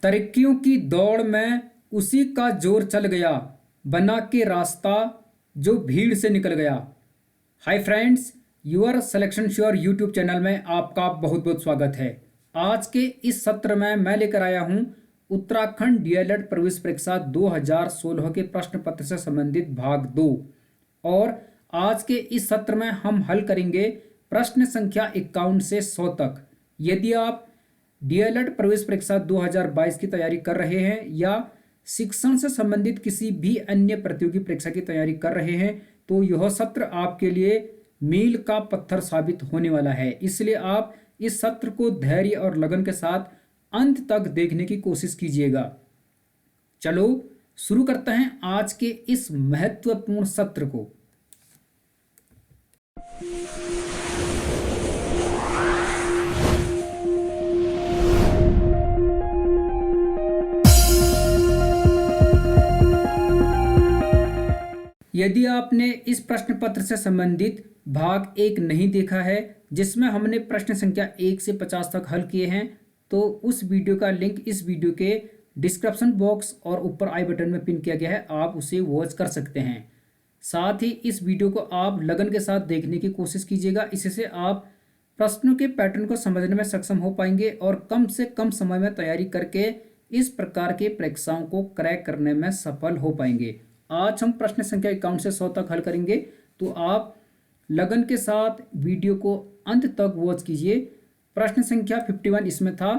तरक्कियों की दौड़ में उसी का जोर चल गया, बना के रास्ता जो भीड़ से निकल गया। Hi friends, your selection sure YouTube channel में आपका बहुत बहुत स्वागत है। आज के इस सत्र में मैं लेकर आया हूं उत्तराखंड डीएलएड प्रवेश परीक्षा 2016 के प्रश्न पत्र से संबंधित भाग 2। और आज के इस सत्र में हम हल करेंगे प्रश्न संख्या 51 से 100 तक। यदि आप डीएलएड प्रवेश परीक्षा 2022 की तैयारी कर रहे हैं या शिक्षण से संबंधित किसी भी अन्य प्रतियोगी परीक्षा की तैयारी कर रहे हैं तो यह सत्र आपके लिए मील का पत्थर साबित होने वाला है। इसलिए आप इस सत्र को धैर्य और लगन के साथ अंत तक देखने की कोशिश कीजिएगा। चलो शुरू करते हैं आज के इस महत्वपूर्ण सत्र को। यदि आपने इस प्रश्न पत्र से संबंधित भाग 1 नहीं देखा है, जिसमें हमने प्रश्न संख्या 1 से 50 तक हल किए हैं, तो उस वीडियो का लिंक इस वीडियो के डिस्क्रिप्शन बॉक्स और ऊपर आई बटन में पिन किया गया है, आप उसे वॉच कर सकते हैं। साथ ही इस वीडियो को आप लगन के साथ देखने की कोशिश कीजिएगा। इससे आप प्रश्नों के पैटर्न को समझने में सक्षम हो पाएंगे और कम से कम समय में तैयारी करके इस प्रकार के परीक्षाओं को क्रैक करने में सफल हो पाएंगे। आज हम प्रश्न संख्या 51 से 100 तक हल करेंगे, तो आप लगन के साथ वीडियो को अंत तक वॉच कीजिए। प्रश्न संख्या 51 इसमें था,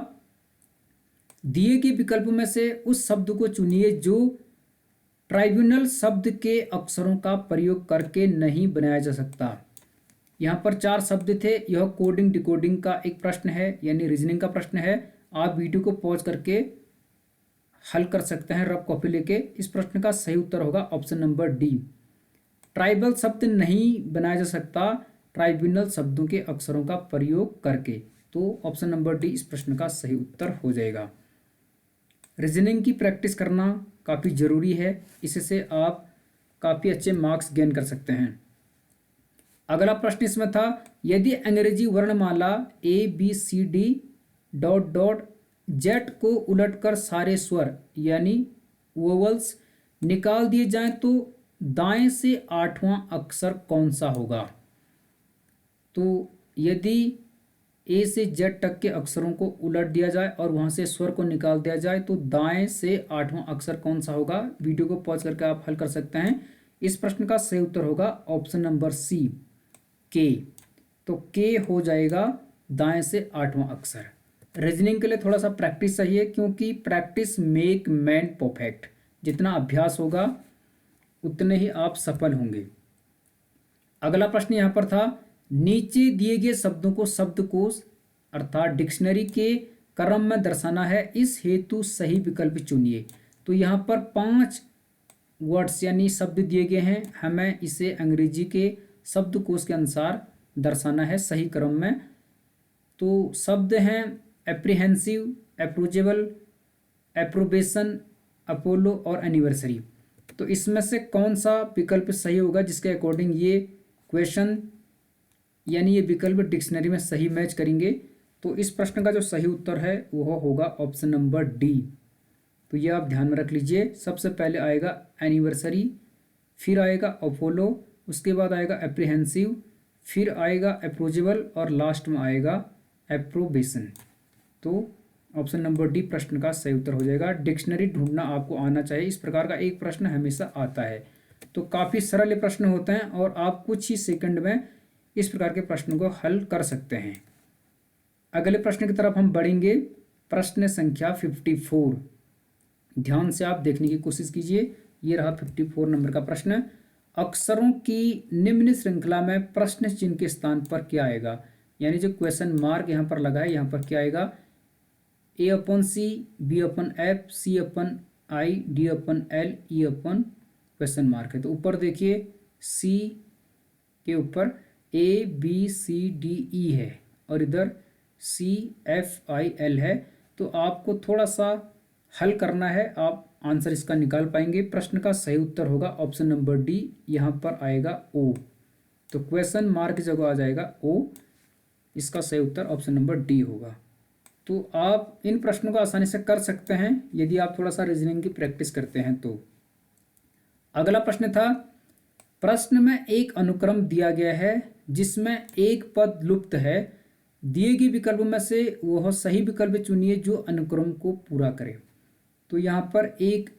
दिए गए विकल्प में से उस शब्द को चुनिए जो ट्राइब्यूनल शब्द के अक्षरों का प्रयोग करके नहीं बनाया जा सकता। यहाँ पर 4 शब्द थे। यह कोडिंग डिकोडिंग का एक प्रश्न है, यानी रीजनिंग का प्रश्न है। आप वीडियो को पॉज करके हल कर सकते हैं रफ कॉपी लेके। इस प्रश्न का सही उत्तर होगा ऑप्शन नंबर डी। ट्राइबल शब्द नहीं बनाया जा सकता ट्राइब्यूनल शब्दों के अक्षरों का प्रयोग करके, तो ऑप्शन नंबर डी इस प्रश्न का सही उत्तर हो जाएगा। रीजनिंग की प्रैक्टिस करना काफ़ी ज़रूरी है, इससे आप काफ़ी अच्छे मार्क्स गेन कर सकते हैं। अगला प्रश्न इसमें था, यदि अंग्रेजी वर्णमाला ABCD डॉट डॉट जेट को उलटकर सारे स्वर यानी वोवल्स निकाल दिए जाएं तो दाएं से 8वां अक्षर कौन सा होगा। तो यदि ए से जेड तक के अक्षरों को उलट दिया जाए और वहां से स्वर को निकाल दिया जाए तो दाएं से 8वां अक्षर कौन सा होगा। वीडियो को पॉज करके आप हल कर सकते हैं। इस प्रश्न का सही उत्तर होगा ऑप्शन नंबर सी, के। तो के हो जाएगा दाएं से 8वां अक्षर। रीजनिंग के लिए थोड़ा सा प्रैक्टिस चाहिए, क्योंकि प्रैक्टिस मेक मैन परफेक्ट। जितना अभ्यास होगा उतने ही आप सफल होंगे। अगला प्रश्न यहाँ पर था, नीचे दिए गए शब्दों को शब्दकोश अर्थात डिक्शनरी के क्रम में दर्शाना है, इस हेतु सही विकल्प चुनिए। तो यहाँ पर 5 वर्ड्स यानी शब्द दिए गए हैं, हमें इसे अंग्रेजी के शब्दकोश के अनुसार दर्शाना है सही क्रम में। तो शब्द हैं एप्रीहेंसिव, अप्रोचेबल, एप्रोबेशन, अपोलो और एनिवर्सरी। तो इसमें से कौन सा विकल्प सही होगा, जिसके अकॉर्डिंग ये क्वेश्चन यानी ये विकल्प डिक्शनरी में सही मैच करेंगे। तो इस प्रश्न का जो सही उत्तर है वह होगा ऑप्शन नंबर डी। तो ये आप ध्यान में रख लीजिए। सबसे पहले आएगा एनिवर्सरी, फिर आएगा अपोलो, उसके बाद आएगा एप्रीहेंसिव, फिर आएगा अप्रोचेबल और लास्ट में आएगा एप्रोबेशन। तो ऑप्शन नंबर डी प्रश्न का सही उत्तर हो जाएगा। डिक्शनरी ढूंढना आपको आना चाहिए, इस प्रकार का एक प्रश्न हमेशा आता है। तो काफ़ी सरल प्रश्न होते हैं और आप कुछ ही सेकंड में इस प्रकार के प्रश्न को हल कर सकते हैं। अगले प्रश्न की तरफ हम बढ़ेंगे। प्रश्न संख्या 54, ध्यान से आप देखने की कोशिश कीजिए। ये रहा 54 नंबर का प्रश्न। अक्षरों की निम्न श्रृंखला में प्रश्न चिन्ह के स्थान पर क्या आएगा, यानी जो क्वेश्चन मार्क यहाँ पर लगा है यहाँ पर क्या आएगा। A/C, B/F, C/I, D/L, E/, question mark है। तो ऊपर देखिए C के ऊपर ABCDE है और इधर CFIL है। तो आपको थोड़ा सा हल करना है, आप आंसर इसका निकाल पाएंगे। प्रश्न का सही उत्तर होगा ऑप्शन नंबर डी, यहाँ पर आएगा O। तो क्वेश्चन मार्क की जगह आ जाएगा O। इसका सही उत्तर ऑप्शन नंबर डी होगा। तो आप इन प्रश्नों को आसानी से कर सकते हैं यदि आप थोड़ा सा रीजनिंग की प्रैक्टिस करते हैं तो। अगला प्रश्न था, प्रश्न में एक अनुक्रम दिया गया है जिसमें एक पद लुप्त है, दिए गए विकल्पों में से वह सही विकल्प चुनिए जो अनुक्रम को पूरा करे। तो यहाँ पर एक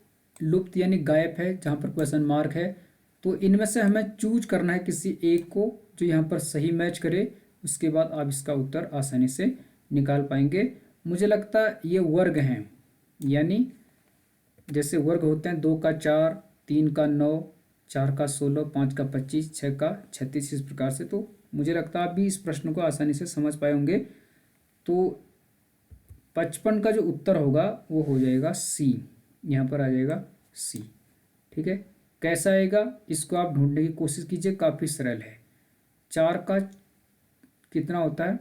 लुप्त यानी गायब है जहाँ पर क्वेश्चन मार्क है, तो इनमें से हमें चूज करना है किसी एक को जो यहाँ पर सही मैच करे, उसके बाद आप इसका उत्तर आसानी से निकाल पाएंगे। मुझे लगता है ये वर्ग हैं, यानी जैसे वर्ग होते हैं 2 का 4, 3 का 9, 4 का 16, 5 का 25, 6 का 36, इस प्रकार से। तो मुझे लगता है आप भी इस प्रश्न को आसानी से समझ पाए होंगे। तो 55 का जो उत्तर होगा वो हो जाएगा सी, यहाँ पर आ जाएगा सी। ठीक है, कैसा आएगा इसको आप ढूंढने की कोशिश कीजिए, काफ़ी सरल है। 4 का कितना होता है,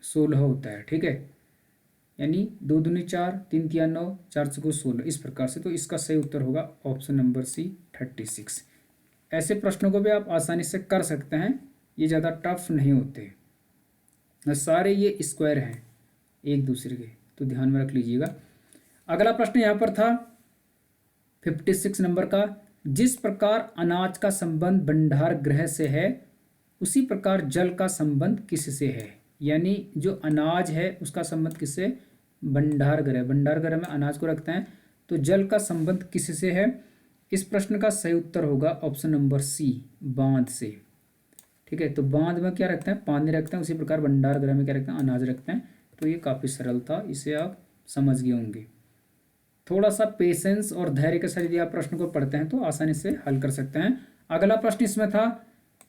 16 होता है। ठीक है, यानी 2 दूनी 4, 3 तिया 9, 4 चौको 16, इस प्रकार से। तो इसका सही उत्तर होगा ऑप्शन नंबर सी 36। ऐसे प्रश्नों को भी आप आसानी से कर सकते हैं, ये ज़्यादा टफ नहीं होते, सारे ये स्क्वायर हैं एक दूसरे के, तो ध्यान में रख लीजिएगा। अगला प्रश्न यहाँ पर था 56 नंबर का, जिस प्रकार अनाज का संबंध भंडार गृह से है उसी प्रकार जल का संबंध किससे है। यानी जो अनाज है उसका संबंध किससे, भंडार गृह, भंडार गृह में अनाज को रखते हैं, तो जल का संबंध किससे है। इस प्रश्न का सही उत्तर होगा ऑप्शन नंबर सी, बांध से। ठीक है, तो बांध में क्या रखते हैं, पानी रखते हैं, उसी प्रकार भंडार गृह में क्या रखते हैं, अनाज रखते हैं। तो ये काफ़ी सरल था, इसे आप समझ गए होंगे। थोड़ा सा पेशेंस और धैर्य के साथ यदि आप प्रश्न को पढ़ते हैं तो आसानी से हल कर सकते हैं। अगला प्रश्न इसमें था,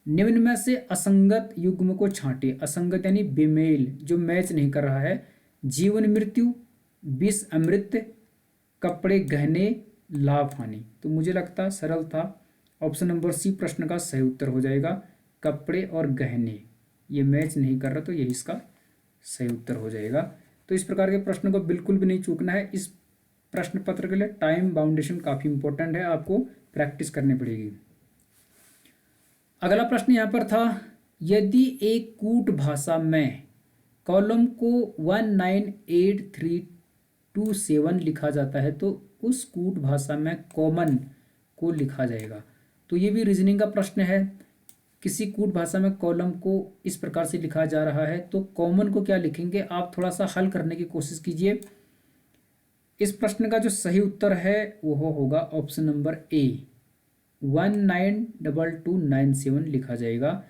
निम्न में से असंगत युग्म को छांटे। असंगत यानी बेमेल, जो मैच नहीं कर रहा है। जीवन मृत्यु, विष अमृत, कपड़े गहने, लाभ हानि। तो मुझे लगता सरल था, ऑप्शन नंबर सी प्रश्न का सही उत्तर हो जाएगा। कपड़े और गहने ये मैच नहीं कर रहा, तो यही इसका सही उत्तर हो जाएगा। तो इस प्रकार के प्रश्न को बिल्कुल भी नहीं चूकना है। इस प्रश्न पत्र के लिए टाइम बाउंडेशन काफ़ी इंपॉर्टेंट है, आपको प्रैक्टिस करनी पड़ेगी। अगला प्रश्न यहाँ पर था, यदि एक कूट भाषा में कॉलम को 198327 लिखा जाता है तो उस कूट भाषा में कॉमन को लिखा जाएगा। तो ये भी रीजनिंग का प्रश्न है। किसी कूट भाषा में कॉलम को इस प्रकार से लिखा जा रहा है तो कॉमन को क्या लिखेंगे, आप थोड़ा सा हल करने की कोशिश कीजिए। इस प्रश्न का जो सही उत्तर है वो होगा ऑप्शन नंबर ए, 192297 लिखा जाएगा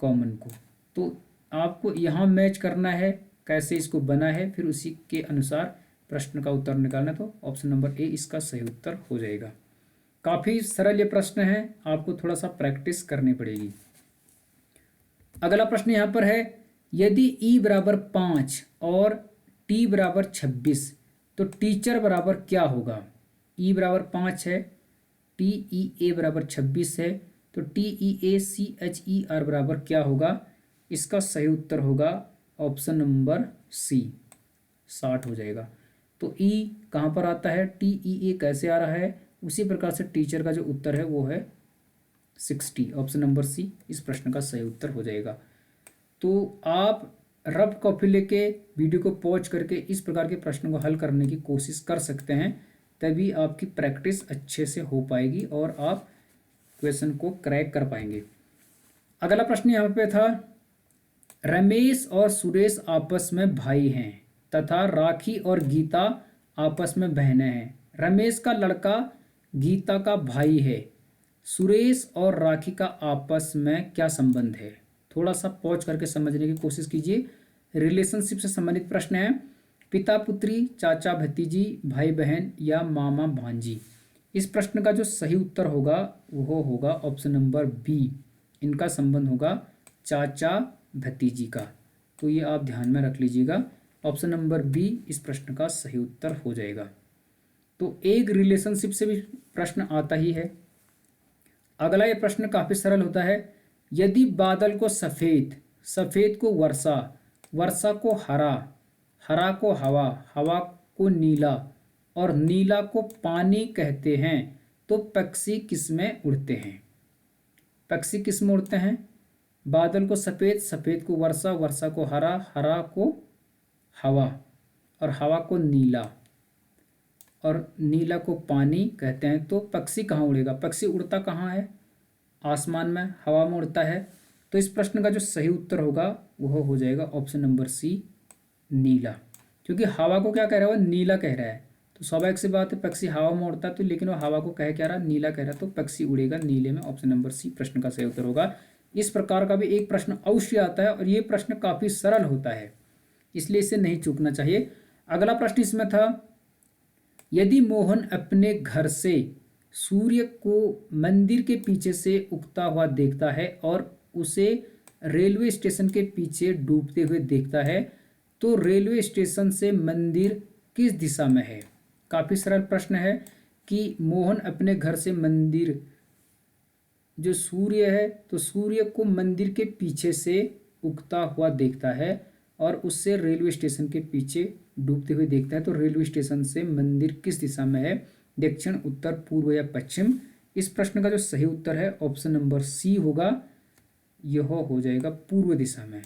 कॉमन को। तो आपको यहाँ मैच करना है कैसे इसको बना है, फिर उसी के अनुसार प्रश्न का उत्तर निकालना। तो ऑप्शन नंबर ए इसका सही उत्तर हो जाएगा। काफ़ी सरल ये प्रश्न है, आपको थोड़ा सा प्रैक्टिस करनी पड़ेगी। अगला प्रश्न यहाँ पर है, यदि ई बराबर 5 और टी बराबर 26 तो टीचर बराबर क्या होगा। ई बराबर 5 है, टी ई ए बराबर 26 है, तो टी ई ए सी एच ई आर बराबर क्या होगा। इसका सही उत्तर होगा ऑप्शन नंबर सी, 60 हो जाएगा। तो ई कहाँ पर आता है, टी ई ए कैसे आ रहा है, उसी प्रकार से टीचर का जो उत्तर है वो है 60, ऑप्शन नंबर सी इस प्रश्न का सही उत्तर हो जाएगा। तो आप रफ कॉपी लेके वीडियो को पॉज करके इस प्रकार के प्रश्नों को हल करने की कोशिश कर सकते हैं, तभी आपकी प्रैक्टिस अच्छे से हो पाएगी और आप क्वेश्चन को क्रैक कर पाएंगे। अगला प्रश्न यहाँ पे था, रमेश और सुरेश आपस में भाई हैं तथा राखी और गीता आपस में बहनें हैं। रमेश का लड़का गीता का भाई है, सुरेश और राखी का आपस में क्या संबंध है। थोड़ा सा पॉज करके समझने की कोशिश कीजिए। रिलेशनशिप से संबंधित प्रश्न है, पिता पुत्री, चाचा भतीजी, भाई बहन या मामा भांजी। इस प्रश्न का जो सही उत्तर होगा वो होगा ऑप्शन नंबर बी, इनका संबंध होगा चाचा भतीजी का। तो ये आप ध्यान में रख लीजिएगा, ऑप्शन नंबर बी इस प्रश्न का सही उत्तर हो जाएगा। तो एक रिलेशनशिप से भी प्रश्न आता ही है। अगला ये प्रश्न काफ़ी सरल होता है, यदि बादल को सफ़ेद, सफ़ेद को वर्षा, वर्षा को हरा, हरा को हवा, हवा को नीला और नीला को पानी कहते हैं तो पक्षी किस में उड़ते हैं। पक्षी किस में उड़ते हैं, बादल को सफ़ेद, सफ़ेद को वर्षा, वर्षा को हरा, हरा को हवा और हवा को नीला और नीला को पानी कहते हैं, तो पक्षी कहाँ उड़ेगा? पक्षी उड़ता कहाँ है? आसमान में, हवा में उड़ता है। तो इस प्रश्न का जो सही उत्तर होगा वह हो जाएगा ऑप्शन नंबर सी, नीला। क्योंकि हवा को क्या कह रहा है? वह नीला कह रहा है। तो स्वाभाविक सी बात है, पक्षी हवा में उड़ता तो, लेकिन वो हवा को कह क्या रहा? नीला कह रहा। तो पक्षी उड़ेगा नीले में। ऑप्शन नंबर सी प्रश्न का सही उत्तर होगा। इस प्रकार का भी एक प्रश्न अवश्य आता है और ये प्रश्न काफी सरल होता है, इसलिए इसे नहीं चूकना चाहिए। अगला प्रश्न इसमें था, यदि मोहन अपने घर से सूर्य को मंदिर के पीछे से उगता हुआ देखता है और उसे रेलवे स्टेशन के पीछे डूबते हुए देखता है, तो रेलवे स्टेशन से मंदिर किस दिशा में है? काफी सरल प्रश्न है कि मोहन अपने घर से मंदिर, जो सूर्य है, तो सूर्य को मंदिर के पीछे से उगता हुआ देखता है और उससे रेलवे स्टेशन के पीछे डूबते हुए देखता है, तो रेलवे स्टेशन से मंदिर किस दिशा में है? दक्षिण, उत्तर, पूर्व या पश्चिम? इस प्रश्न का जो सही उत्तर है ऑप्शन नंबर सी होगा, यह हो जाएगा पूर्व दिशा में।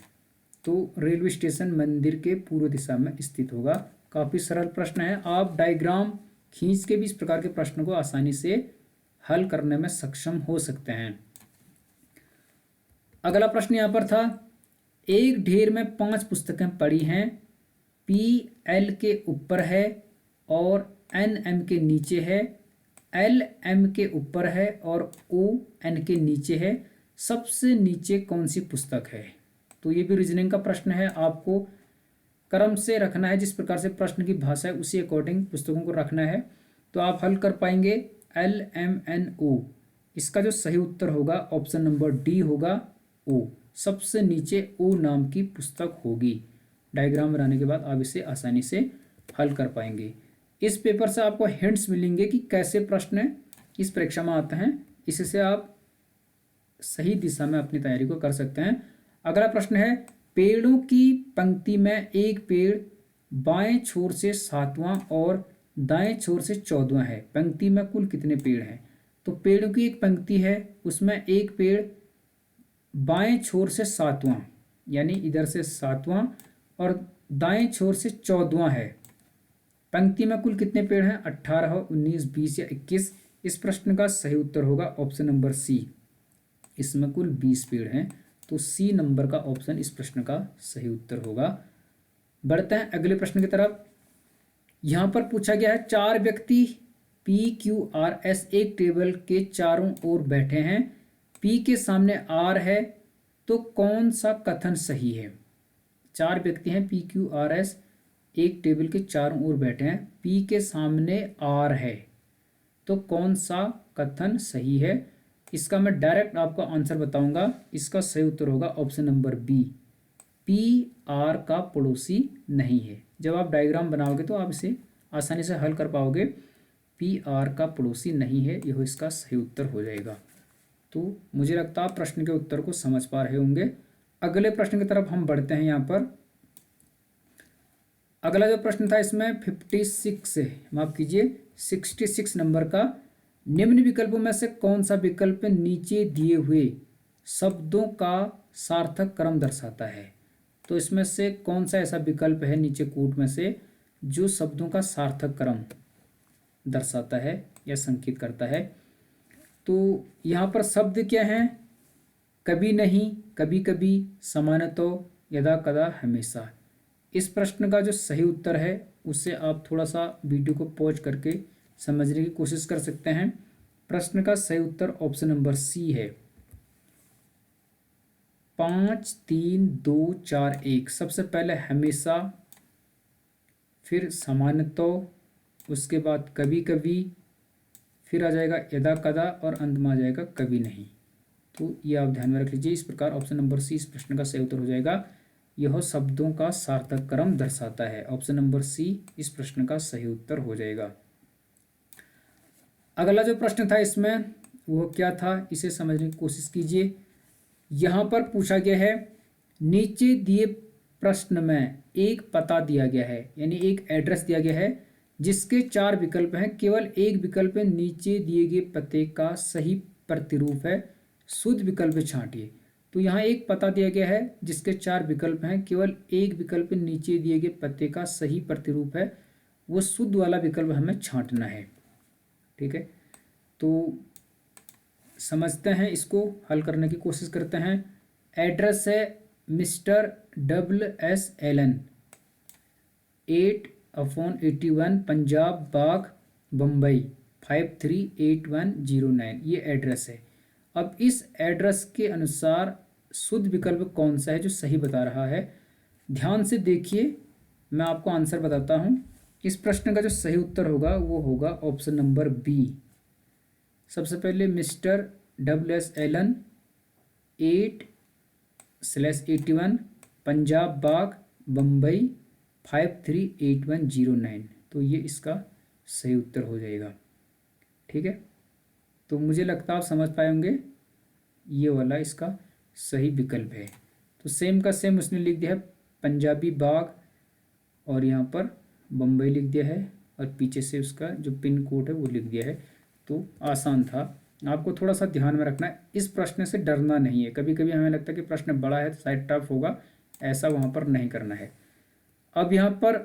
तो रेलवे स्टेशन मंदिर के पूर्व दिशा में स्थित होगा। काफी सरल प्रश्न है। आप डायग्राम खींच के भी इस प्रकार के प्रश्न को आसानी से हल करने में सक्षम हो सकते हैं। अगला प्रश्न यहां पर था, एक ढेर में 5 पुस्तकें पड़ी हैं, पी एल के ऊपर है और एन एम के नीचे है, एल एम के ऊपर है और ओ एन के नीचे है, सबसे नीचे कौन सी पुस्तक है? तो ये भी रीजनिंग का प्रश्न है। आपको क्रम से रखना है, जिस प्रकार से प्रश्न की भाषा है उसी अकॉर्डिंग पुस्तकों को रखना है, तो आप हल कर पाएंगे। एल एम एन ओ, इसका जो सही उत्तर होगा ऑप्शन नंबर डी होगा, ओ। सबसे नीचे ओ नाम की पुस्तक होगी। डायग्राम बनाने के बाद आप इसे आसानी से हल कर पाएंगे। इस पेपर से आपको हिंट्स मिलेंगे कि कैसे प्रश्न इस परीक्षा में आते हैं, इससे आप सही दिशा में अपनी तैयारी को कर सकते हैं। अगला प्रश्न है, पेड़ों की पंक्ति में एक पेड़ बाएं छोर से 7वां और दाएं छोर से 14वां है, पंक्ति में कुल कितने पेड़ हैं? तो पेड़ों की एक पंक्ति है, उसमें एक पेड़ बाएं छोर से 7वां, यानी इधर से 7वां और दाएं छोर से 14वां है। पंक्ति में कुल कितने पेड़ हैं? 18, 19, 20 या 21? इस प्रश्न का सही उत्तर होगा ऑप्शन नंबर सी, इसमें कुल 20 पेड़ हैं। तो सी नंबर का ऑप्शन इस प्रश्न का सही उत्तर होगा। बढ़ते हैं अगले प्रश्न की तरफ। यहां पर पूछा गया है, 4 व्यक्ति पी क्यू आर एस एक टेबल के चारों ओर बैठे हैं, पी के सामने आर है, तो कौन सा कथन सही है? 4 व्यक्ति हैं, पी क्यू आर एस एक टेबल के चारों ओर बैठे हैं, पी के सामने आर है, तो कौन सा कथन सही है? इसका मैं डायरेक्ट आपको आंसर बताऊंगा। इसका सही उत्तर होगा option number B, P R का पड़ोसी नहीं है। जब आप डायग्राम बनाओगे तो आप इसे आसानी से हल कर पाओगे। पी आर का पड़ोसी नहीं है, यह इसका सही उत्तर हो जाएगा। तो मुझे लगता है आप प्रश्न के उत्तर को समझ पा रहे होंगे। अगले प्रश्न की तरफ हम बढ़ते हैं। यहाँ पर अगला जो प्रश्न था इसमें 56 है, माफ कीजिए 66 नंबर का, निम्न विकल्पों में से कौन सा विकल्प नीचे दिए हुए शब्दों का सार्थक क्रम दर्शाता है? तो इसमें से कौन सा ऐसा विकल्प है नीचे कूट में से जो शब्दों का सार्थक क्रम दर्शाता है या संकेत करता है? तो यहाँ पर शब्द क्या हैं? कभी नहीं, कभी कभी, सामान्यतः, यदा कदा, हमेशा। इस प्रश्न का जो सही उत्तर है उससे आप थोड़ा सा वीडियो को पॉज करके समझने की कोशिश कर सकते हैं। प्रश्न का सही उत्तर ऑप्शन नंबर सी है, 5, 3, 2, 4, 1। सबसे पहले हमेशा, फिर सामान्यतः, उसके बाद कभी कभी, फिर आ जाएगा यदा कदा और अंत में आ जाएगा कभी नहीं। तो ये आप ध्यान में रख लीजिए। इस प्रकार ऑप्शन नंबर सी इस प्रश्न का सही उत्तर हो जाएगा। यह शब्दों का सार्थक क्रम दर्शाता है। ऑप्शन नंबर सी इस प्रश्न का सही उत्तर हो जाएगा। अगला जो प्रश्न था इसमें वो क्या था, इसे समझने की कोशिश कीजिए। यहाँ पर पूछा गया है, नीचे दिए प्रश्न में एक पता दिया गया है, यानी एक एड्रेस दिया गया है जिसके 4 विकल्प हैं, केवल एक विकल्प नीचे दिए गए पते का सही प्रतिरूप है, शुद्ध विकल्प छांटिए। तो यहाँ एक पता दिया गया है जिसके 4 विकल्प हैं, केवल एक विकल्प नीचे दिए गए पते का सही प्रतिरूप है, वो शुद्ध वाला विकल्प हमें छांटना है। ठीक है, तो समझते हैं, इसको हल करने की कोशिश करते हैं। एड्रेस है mister WS Allen, 8/81 Punjab Bagh Bombay 538109, ये एड्रेस है। अब इस एड्रेस के अनुसार शुद्ध विकल्प कौन सा है जो सही बता रहा है? ध्यान से देखिए, मैं आपको आंसर बताता हूँ। इस प्रश्न का जो सही उत्तर होगा वो होगा ऑप्शन नंबर बी। सबसे पहले mister WS Allen 8/81 Punjab Bagh Bombay 538109, तो ये इसका सही उत्तर हो जाएगा। ठीक है, तो मुझे लगता है आप समझ पाए होंगे, ये वाला इसका सही विकल्प है। तो सेम का सेम उसने लिख दिया है पंजाबी बाग और यहाँ पर बम्बई लिख दिया है और पीछे से उसका जो पिन कोड है वो लिख दिया है। तो आसान था, आपको थोड़ा सा ध्यान में रखना है, इस प्रश्न से डरना नहीं है। कभी कभी हमें लगता है कि प्रश्न बड़ा है तो शायद टफ होगा, ऐसा वहाँ पर नहीं करना है। अब यहाँ पर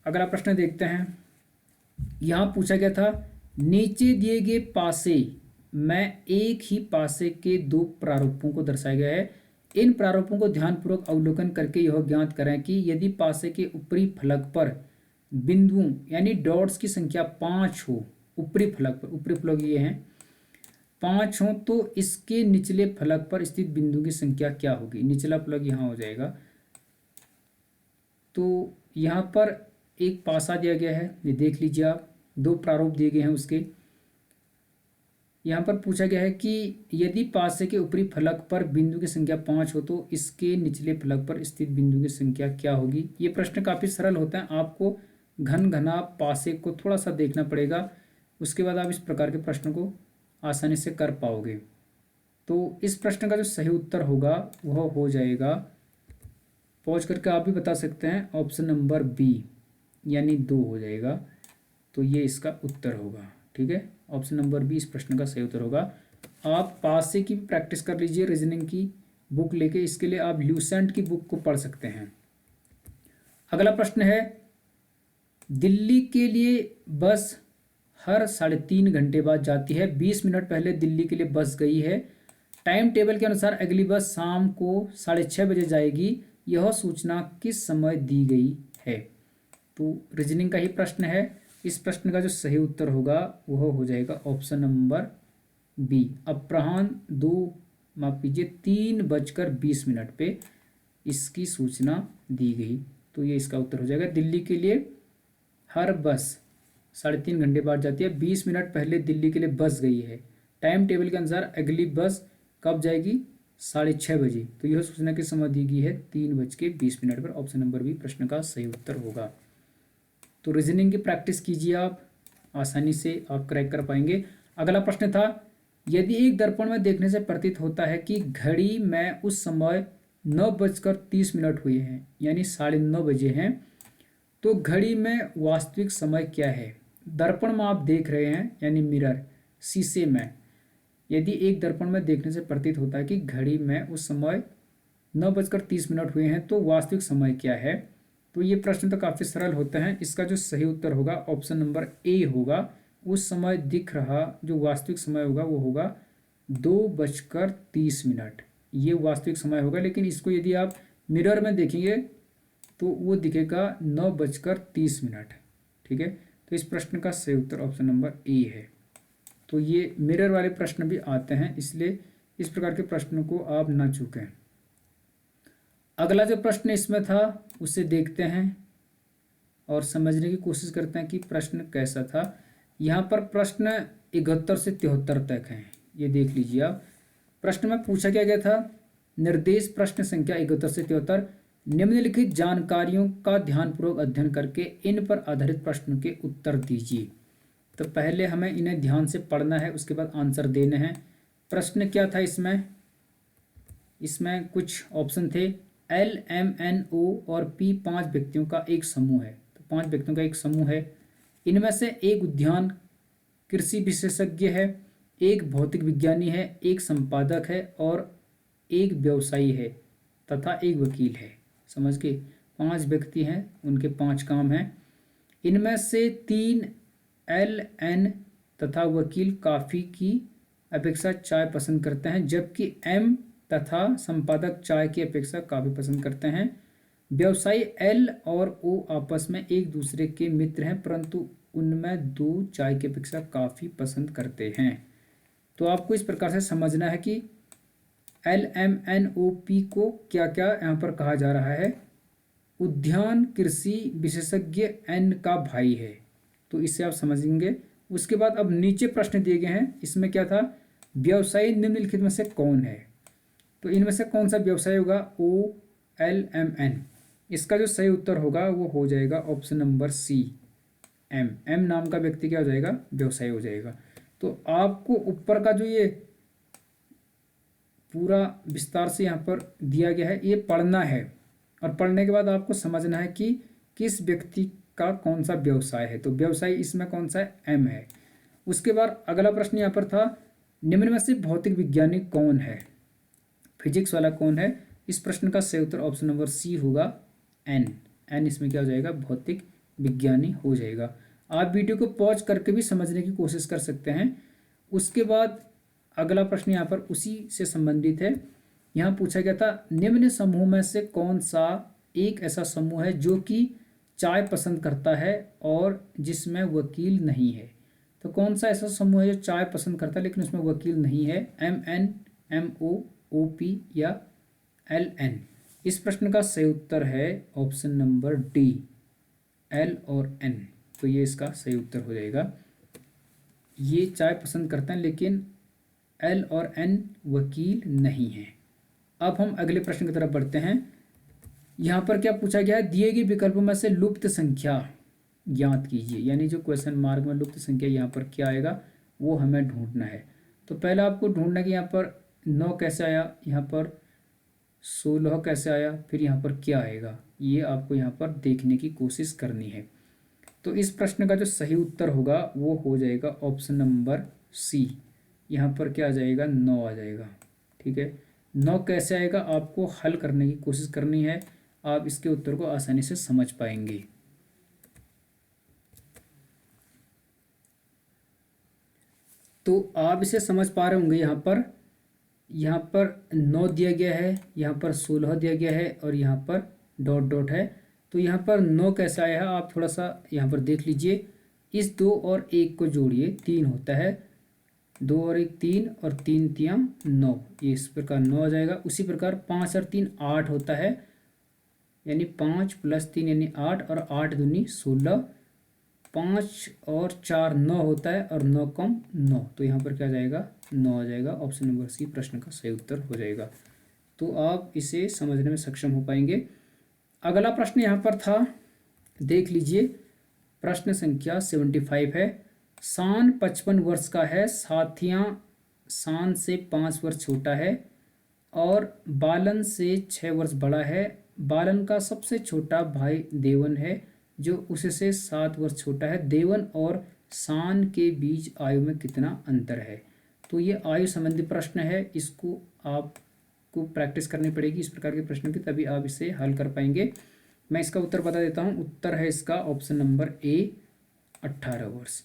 अगला प्रश्न देखते हैं। यहाँ पूछा गया था, नीचे दिए गए पासे में एक ही पासे के 2 प्रारूपों को दर्शाया गया है। इन प्रारूपों को ध्यानपूर्वक अवलोकन करके यह ज्ञात करें कि यदि पासे के ऊपरी फलक पर बिंदुओं यानी डॉट्स की संख्या 5 हो, ऊपरी फलक पर, ऊपरी फलक ये हैं 5 हो, तो इसके निचले फलक पर स्थित बिंदु की संख्या क्या होगी? निचला फलक यहाँ हो जाएगा। तो यहाँ पर एक पासा दिया गया है, ये देख लीजिए आप, 2 प्रारूप दिए गए हैं उसके। यहाँ पर पूछा गया है कि यदि पासे के ऊपरी फलक पर बिंदु की संख्या 5 हो तो इसके निचले फलक पर स्थित बिंदु की संख्या क्या होगी? ये प्रश्न काफ़ी सरल होता है, आपको घन घना पासे को थोड़ा सा देखना पड़ेगा, उसके बाद आप इस प्रकार के प्रश्न को आसानी से कर पाओगे। तो इस प्रश्न का जो सही उत्तर होगा वह हो जाएगा, पहुँच करके आप भी बता सकते हैं, ऑप्शन नंबर बी यानी 2 हो जाएगा। तो ये इसका उत्तर होगा। ठीक है, ऑप्शन नंबर बी इस प्रश्न का सही उत्तर होगा। आप पासे की प्रैक्टिस कर लीजिए, रीजनिंग की बुक लेके, इसके लिए आप ल्यूसेंट की बुक को पढ़ सकते हैं। अगला प्रश्न है, दिल्ली के लिए बस हर 3.5 घंटे बाद जाती है, 20 मिनट पहले दिल्ली के लिए बस गई है, टाइम टेबल के अनुसार अगली बस शाम को 6:30 बजे जाएगी, यह सूचना किस समय दी गई है? तो रीजनिंग का ही प्रश्न है। इस प्रश्न का जो सही उत्तर होगा वह हो जाएगा ऑप्शन नंबर बी, अपराह्न 3:20 पे इसकी सूचना दी गई। तो ये इसका उत्तर हो जाएगा। दिल्ली के लिए हर बस 3.5 घंटे बाद जाती है, 20 मिनट पहले दिल्ली के लिए बस गई है, टाइम टेबल के अनुसार अगली बस कब जाएगी? 6:30 बजे। तो यह सूचना किस समय दी गई है? 3:20 पर। ऑप्शन नंबर बी प्रश्न का सही उत्तर होगा। तो रीजनिंग की प्रैक्टिस कीजिए, आप आसानी से आप क्रैक कर पाएंगे। अगला प्रश्न था, यदि एक दर्पण में देखने से प्रतीत होता है कि घड़ी में उस समय 9:30 हुए हैं यानी 9:30 बजे हैं, तो घड़ी में वास्तविक समय क्या है? दर्पण में आप देख रहे हैं यानी मिरर, शीशे में, यदि एक दर्पण में देखने से प्रतीत होता है कि घड़ी में उस समय 9:30 हुए हैं तो वास्तविक समय क्या है? तो ये प्रश्न तो काफ़ी सरल होते हैं। इसका जो सही उत्तर होगा ऑप्शन नंबर ए होगा। उस समय दिख रहा जो वास्तविक समय होगा वो होगा 2:30, ये वास्तविक समय होगा। लेकिन इसको यदि आप मिरर में देखेंगे तो वो दिखेगा 9:30। ठीक है, तो इस प्रश्न का सही उत्तर ऑप्शन नंबर ए है। तो ये मिरर वाले प्रश्न भी आते हैं, इसलिए इस प्रकार के प्रश्नों को आप ना चूकें। अगला जो प्रश्न इसमें था उसे देखते हैं और समझने की कोशिश करते हैं कि प्रश्न कैसा था। यहाँ पर प्रश्न 71 से 73 तक हैं, ये देख लीजिए आप। प्रश्न में पूछा क्या था, निर्देश प्रश्न संख्या 71 से 73, निम्नलिखित जानकारियों का ध्यानपूर्वक अध्ययन करके इन पर आधारित प्रश्न के उत्तर दीजिए। तो पहले हमें इन्हें ध्यान से पढ़ना है, उसके बाद आंसर देने हैं। प्रश्न क्या था इसमें कुछ ऑप्शन थे, LMNO और P 5 व्यक्तियों का एक समूह है। तो 5 व्यक्तियों का एक समूह है, इनमें से एक उद्यान कृषि विशेषज्ञ है, एक भौतिक विज्ञानी है, एक संपादक है और एक व्यवसायी है तथा एक वकील है। समझ के 5 व्यक्ति हैं, उनके 5 काम हैं। इनमें से 3 LN तथा वकील कॉफ़ी की अपेक्षा चाय पसंद करते हैं, जबकि M तथा संपादक चाय की अपेक्षा कॉफ़ी पसंद करते हैं। व्यवसायी L और O आपस में एक दूसरे के मित्र हैं, परंतु उनमें 2 चाय की अपेक्षा कॉफ़ी पसंद करते हैं। तो आपको इस प्रकार से समझना है कि LMNOP को क्या क्या यहाँ पर कहा जा रहा है। उद्यान कृषि विशेषज्ञ N का भाई है, तो इससे आप समझेंगे। उसके बाद अब नीचे प्रश्न दिए गए हैं, इसमें क्या था, व्यवसायी निम्नलिखित में से कौन है। तो इनमें से कौन सा व्यवसाय होगा, OLMN। इसका जो सही उत्तर होगा वो हो जाएगा ऑप्शन नंबर C, M नाम का व्यक्ति क्या हो जाएगा, व्यवसाय हो जाएगा। तो आपको ऊपर का जो ये पूरा विस्तार से यहाँ पर दिया गया है ये पढ़ना है, और पढ़ने के बाद आपको समझना है कि किस व्यक्ति का कौन सा व्यवसाय है। तो व्यवसाय इसमें कौन सा है, M है। उसके बाद अगला प्रश्न यहाँ पर था, निम्न में से भौतिक विज्ञानी कौन है, फिजिक्स वाला कौन है। इस प्रश्न का सही उत्तर ऑप्शन नंबर C होगा, N इसमें क्या हो जाएगा, भौतिक विज्ञानी हो जाएगा। आप वीडियो को पॉज करके भी समझने की कोशिश कर सकते हैं। उसके बाद अगला प्रश्न यहाँ पर उसी से संबंधित है। यहाँ पूछा गया था, निम्न समूह में से कौन सा एक ऐसा समूह है जो कि चाय पसंद करता है और जिसमें वकील नहीं है। तो कौन सा ऐसा समूह है जो चाय पसंद करता है लेकिन उसमें वकील नहीं है, MN, MO, OP या LN। इस प्रश्न का सही उत्तर है ऑप्शन नंबर D, L और N। तो ये इसका सही उत्तर हो जाएगा। ये चाय पसंद करते हैं लेकिन L और N वकील नहीं है। अब हम अगले प्रश्न की तरफ बढ़ते हैं। यहाँ पर क्या पूछा गया है, दिए गए विकल्पों में से लुप्त संख्या ज्ञात कीजिए। यानी जो क्वेश्चन मार्क में लुप्त संख्या यहाँ पर क्या आएगा वो हमें ढूंढना है। तो पहला आपको ढूंढना है कि यहाँ पर 9 कैसे आया, यहाँ पर 16 कैसे आया, फिर यहाँ पर क्या आएगा, ये आपको यहाँ पर देखने की कोशिश करनी है। तो इस प्रश्न का जो सही उत्तर होगा वो हो जाएगा ऑप्शन नंबर C। यहाँ पर क्या आ जाएगा, 9 आ जाएगा। ठीक है, 9 कैसे आएगा आपको हल करने की कोशिश करनी है, आप इसके उत्तर को आसानी से समझ पाएंगे। तो आप इसे समझ पा रहे होंगे। यहाँ पर 9 दिया गया है, यहाँ पर 16 दिया गया है और यहाँ पर डॉट डॉट है। तो यहाँ पर 9 कैसे आया है आप थोड़ा सा यहाँ पर देख लीजिए। इस 2 और 1 को जोड़िए, 3 होता है, 2 और 1 3 और 3 3 9, ये इस प्रकार 9 आ जाएगा। उसी प्रकार 5 और 3 8 होता है, यानी 5 + 3 यानी 8 और 8 दूनी 16, 5 और 4 9 होता है और 9 कम 9, तो यहाँ पर क्या जाएगा, 9 आ जाएगा। ऑप्शन नंबर C प्रश्न का सही उत्तर हो जाएगा। तो आप इसे समझने में सक्षम हो पाएंगे। अगला प्रश्न यहाँ पर था, देख लीजिए, प्रश्न संख्या 75 है। शान 55 वर्ष का है, साथियाँ शान से 5 वर्ष छोटा है और बालन से 6 वर्ष बड़ा है। बालन का सबसे छोटा भाई देवन है जो उससे 7 वर्ष छोटा है। देवन और शान के बीच आयु में कितना अंतर है। तो ये आयु संबंधी प्रश्न है, इसको आपको प्रैक्टिस करनी पड़ेगी इस प्रकार के प्रश्नों की, तभी आप इसे हल कर पाएंगे। मैं इसका उत्तर बता देता हूँ। उत्तर है इसका ऑप्शन नंबर A, 18 वर्ष।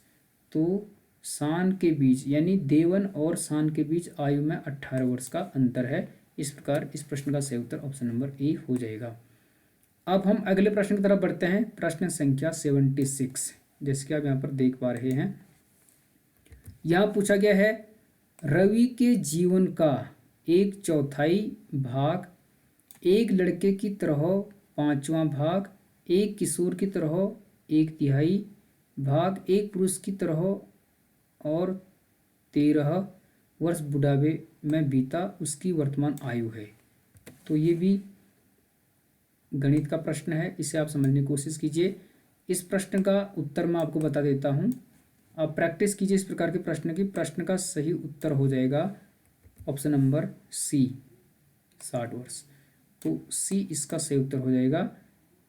तो शान के बीच यानी देवन और शान के बीच आयु में 18 वर्ष का अंतर है। इस प्रकार इस प्रश्न का सही उत्तर ऑप्शन नंबर A हो जाएगा। अब हम अगले प्रश्न की तरफ बढ़ते हैं। प्रश्न संख्या 76, जैसे कि आप यहाँ पर देख पा रहे हैं। यहाँ पूछा गया है, रवि के जीवन का 1/4 भाग एक लड़के की तरह 5वां भाग, एक किशोर की तरह 1/3 भाग, एक पुरुष की तरह और 13 वर्ष बुढ़ापे में बीता उसकी वर्तमान आयु है। तो ये भी गणित का प्रश्न है, इसे आप समझने की कोशिश कीजिए। इस प्रश्न का उत्तर मैं आपको बता देता हूँ, आप प्रैक्टिस कीजिए इस प्रकार के प्रश्न की। प्रश्न का सही उत्तर हो जाएगा ऑप्शन नंबर C, 60 वर्ष। तो C इसका सही उत्तर हो जाएगा।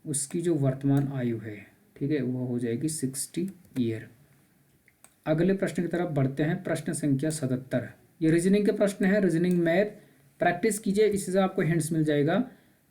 उसकी जो वर्तमान आयु है, ठीक है, वो हो जाएगी 60 ईयर। अगले प्रश्न की तरफ बढ़ते हैं। प्रश्न संख्या 77, ये रीजनिंग के प्रश्न है, रीजनिंग मैथ प्रैक्टिस कीजिए, इससे आपको हिंट्स मिल जाएगा।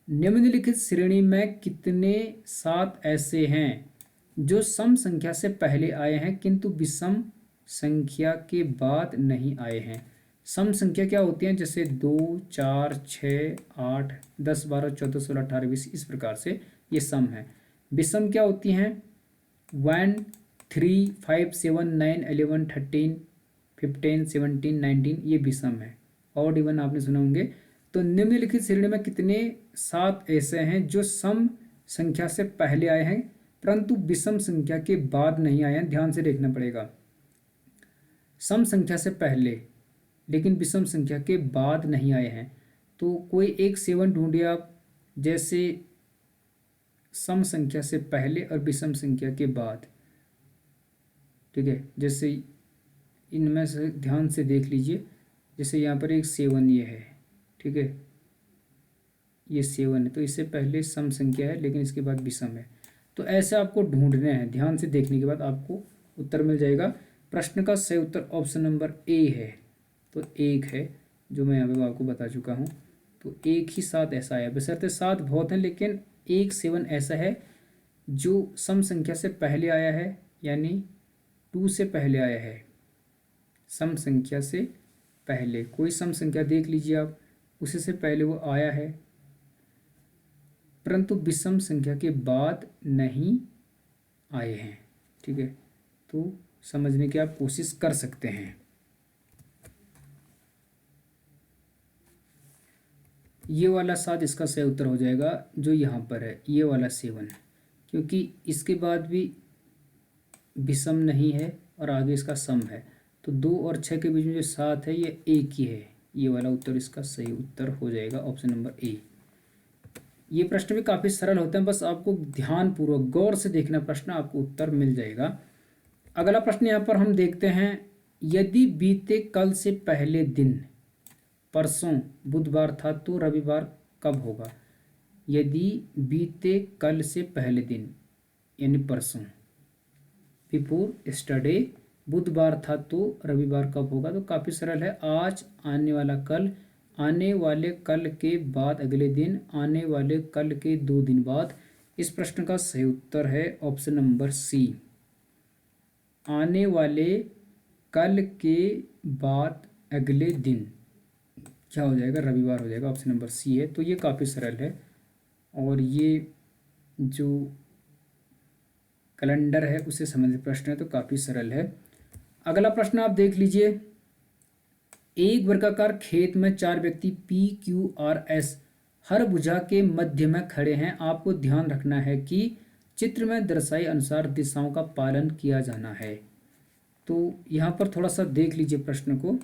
निम्नलिखित श्रेणी में कितने 7 ऐसे हैं जो सम संख्या से पहले आए हैं किंतु विषम संख्या के बाद नहीं आए हैं। सम संख्या क्या होती हैं, जैसे 2, 4, 6, 8, 10, 12, 14, 16, 18, 20, इस प्रकार से ये सम है। विषम क्या होती हैं, 1, 3, 5, 7, 9, 11, 13, 15, 17, 19, ये विषम है। ऑड इवन आपने सुने होंगे। तो निम्नलिखित श्रेणी में कितने 7 ऐसे हैं जो सम संख्या से पहले आए हैं परंतु विषम संख्या के बाद नहीं आए हैं। ध्यान से देखना पड़ेगा, सम संख्या से पहले लेकिन विषम संख्या के बाद नहीं आए हैं। तो कोई एक 7 ढूंढिए आप, जैसे सम संख्या से पहले और विषम संख्या के बाद। ठीक है, जैसे इनमें से ध्यान से देख लीजिए, जैसे यहाँ पर एक 7 ये है, ठीक है, ये 7 है, तो इससे पहले सम संख्या है लेकिन इसके बाद विषम है। तो ऐसे आपको ढूंढने हैं, ध्यान से देखने के बाद आपको उत्तर मिल जाएगा। प्रश्न का सही उत्तर ऑप्शन नंबर ए है। तो 1 है जो मैं यहाँ पे आपको बता चुका हूँ। तो एक ही 7 ऐसा है, बशर्ते 7 बहुत हैं लेकिन एक 7 ऐसा है जो सम संख्या से पहले आया है, यानी 2 से पहले आया है। सम संख्या से पहले कोई सम संख्या देख लीजिए आप, उसी से पहले वो आया है परंतु विषम संख्या के बाद नहीं आए हैं। ठीक है, तो समझने की आप कोशिश कर सकते हैं। ये वाला 7 इसका सही उत्तर हो जाएगा जो यहाँ पर है, ये वाला 7, क्योंकि इसके बाद भी विषम नहीं है और आगे इसका सम है। तो 2 और 6 के बीच में जो 7 है ये एक ही है। ये वाला उत्तर इसका सही उत्तर हो जाएगा ऑप्शन नंबर ए। ये प्रश्न भी काफ़ी सरल होते हैं, बस आपको ध्यानपूर्वक गौर से देखना प्रश्न, आपको उत्तर मिल जाएगा। अगला प्रश्न यहाँ पर हम देखते हैं, यदि बीते कल से पहले दिन परसों बुधवार था तो रविवार कब होगा। यदि बीते कल से पहले दिन यानी परसों, बिफोर यस्टरडे, बुधवार था तो रविवार कब होगा। तो काफ़ी सरल है, आज, आने वाला कल, आने वाले कल के बाद अगले दिन, आने वाले कल के 2 दिन बाद। इस प्रश्न का सही उत्तर है ऑप्शन नंबर सी, आने वाले कल के बाद अगले दिन क्या हो जाएगा, रविवार हो जाएगा। ऑप्शन नंबर सी है। तो ये काफ़ी सरल है और ये जो कैलेंडर है उससे संबंधित प्रश्न है, तो काफ़ी सरल है। अगला प्रश्न आप देख लीजिए, एक वर्गाकार खेत में 4 व्यक्ति पी, क्यू, आर, एस हर भुजा के मध्य में खड़े हैं। आपको ध्यान रखना है कि चित्र में दर्शाए अनुसार दिशाओं का पालन किया जाना है। तो यहाँ पर थोड़ा सा देख लीजिए प्रश्न को,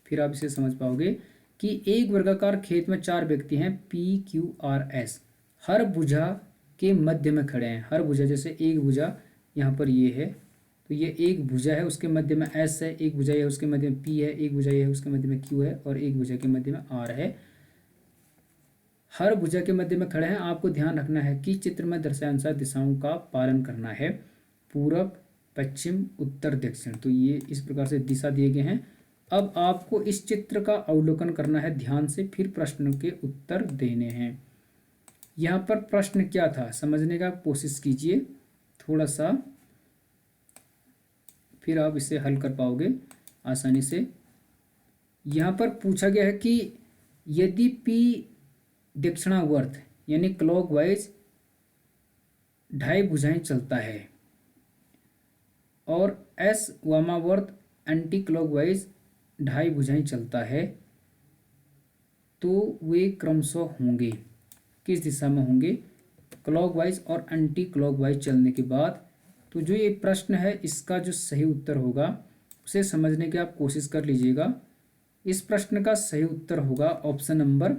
फिर आप इसे समझ पाओगे कि एक वर्गाकार खेत में 4 व्यक्ति हैं पी, क्यू, आर, एस हर भुजा के मध्य में खड़े हैं। हर भुजा, जैसे एक भुजा यहाँ पर ये है, तो ये एक भुजा है, उसके मध्य में एस है, एक भुजा है उसके मध्य में पी है, एक भुजा है उसके मध्य में क्यू है और एक भुजा के मध्य में आर है। हर भुजा के मध्य में खड़े हैं। आपको ध्यान रखना है कि चित्र में दर्शाए अनुसार दिशाओं का पालन करना है, पूरब, पश्चिम, उत्तर, दक्षिण। तो ये इस प्रकार से दिशा दिए गए हैं। अब आपको इस चित्र का अवलोकन करना है ध्यान से, फिर प्रश्न के उत्तर देने हैं। यहाँ पर प्रश्न क्या था समझने का कोशिश कीजिए थोड़ा सा, फिर आप इसे हल कर पाओगे आसानी से। यहाँ पर पूछा गया है कि यदि P दक्षिणावर्त यानी क्लॉकवाइज 2.5 भुजाएं चलता है और S वामावर्त एंटी क्लॉकवाइज 2.5 भुजाएं चलता है, तो वे क्रमशः होंगे किस दिशा में होंगे, क्लॉकवाइज और एंटी क्लॉकवाइज चलने के बाद। तो जो ये प्रश्न है इसका जो सही उत्तर होगा उसे समझने की आप कोशिश कर लीजिएगा। इस प्रश्न का सही उत्तर होगा ऑप्शन नंबर,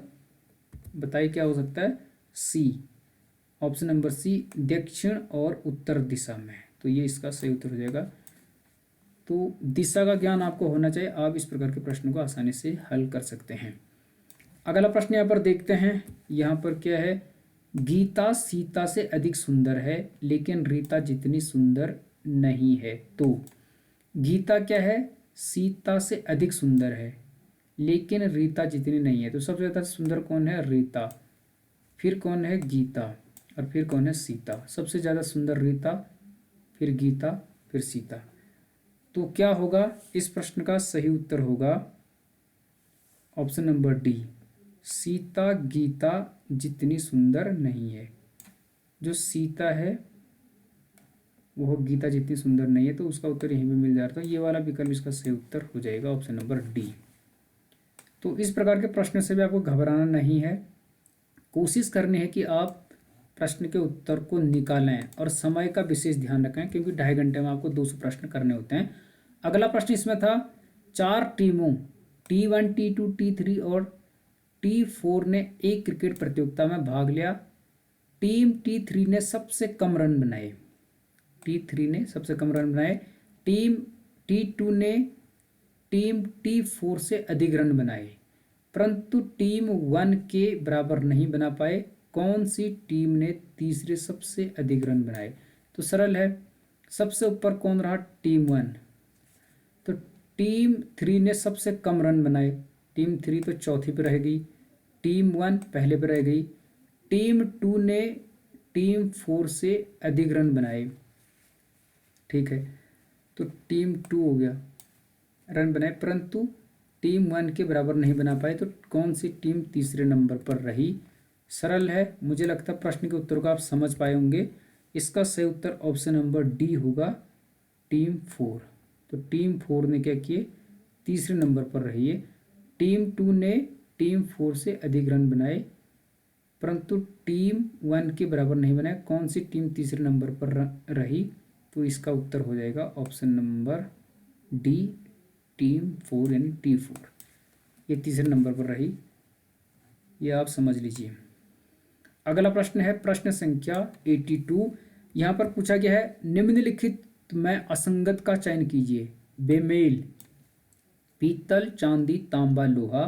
बताइए क्या हो सकता है, सी। ऑप्शन नंबर सी, दक्षिण और उत्तर दिशा में। तो ये इसका सही उत्तर हो जाएगा। तो दिशा का ज्ञान आपको होना चाहिए, आप इस प्रकार के प्रश्न को आसानी से हल कर सकते हैं। अगला प्रश्न यहाँ पर देखते हैं। यहाँ पर क्या है, गीता सीता से अधिक सुंदर है लेकिन रीता जितनी सुंदर नहीं है। तो गीता क्या है, सीता से अधिक सुंदर है लेकिन रीता जितनी नहीं है। तो सबसे ज़्यादा सुंदर कौन है? रीता। फिर कौन है? गीता। और फिर कौन है? सीता। सबसे ज़्यादा सुंदर रीता, फिर गीता, फिर सीता। तो क्या होगा इस प्रश्न का सही उत्तर? होगा option number D, Sita Gita जितनी सुंदर नहीं है। जो सीता है वह गीता जितनी सुंदर नहीं है, तो उसका उत्तर यहीं पे मिल जाता है। ये वाला विकल्प इसका सही उत्तर हो जाएगा, ऑप्शन नंबर डी। तो इस प्रकार के प्रश्न से भी आपको घबराना नहीं है। कोशिश करनी है कि आप प्रश्न के उत्तर को निकालें और समय का विशेष ध्यान रखें, क्योंकि 2.5 घंटे में आपको 200 प्रश्न करने होते हैं। अगला प्रश्न इसमें था, 4 टीमों T1, T2, T3 और T4 ने एक क्रिकेट प्रतियोगिता में भाग लिया। टीम T3 ने सबसे कम रन बनाए। T3 ने सबसे कम रन बनाए। टीम T2 ने टीम T4 से अधिक रन बनाए, परंतु टीम 1 के बराबर नहीं बना पाए। कौन सी टीम ने तीसरे सबसे अधिक रन बनाए? तो सरल है, सबसे ऊपर कौन रहा? टीम 1। तो टीम 3 ने सबसे कम रन बनाए। टीम 3 तो चौथी पे रह गई, टीम 1 पहले पे रह गई। टीम 2 ने टीम 4 से अधिक रन बनाए, ठीक है। तो टीम 2 हो गया, रन बनाए, परंतु टीम 1 के बराबर नहीं बना पाए। तो कौन सी टीम तीसरे नंबर पर रही? सरल है, मुझे लगता है प्रश्न के उत्तर को आप समझ पाए होंगे। इसका सही उत्तर ऑप्शन नंबर डी होगा, टीम 4। तो टीम 4 ने क्या किए? तीसरे नंबर पर रही है। टीम 2 ने टीम 4 से अधिक रन बनाए, परंतु टीम 1 के बराबर नहीं बनाए। कौन सी टीम तीसरे नंबर पर रही? तो इसका उत्तर हो जाएगा ऑप्शन नंबर डी, टीम 4 यानी T4। ये तीसरे नंबर पर रही, ये आप समझ लीजिए। अगला प्रश्न है प्रश्न संख्या 82। यहाँ पर पूछा गया है, निम्नलिखित में असंगत का चयन कीजिए। बेमेल, पीतल, चांदी, तांबा, लोहा।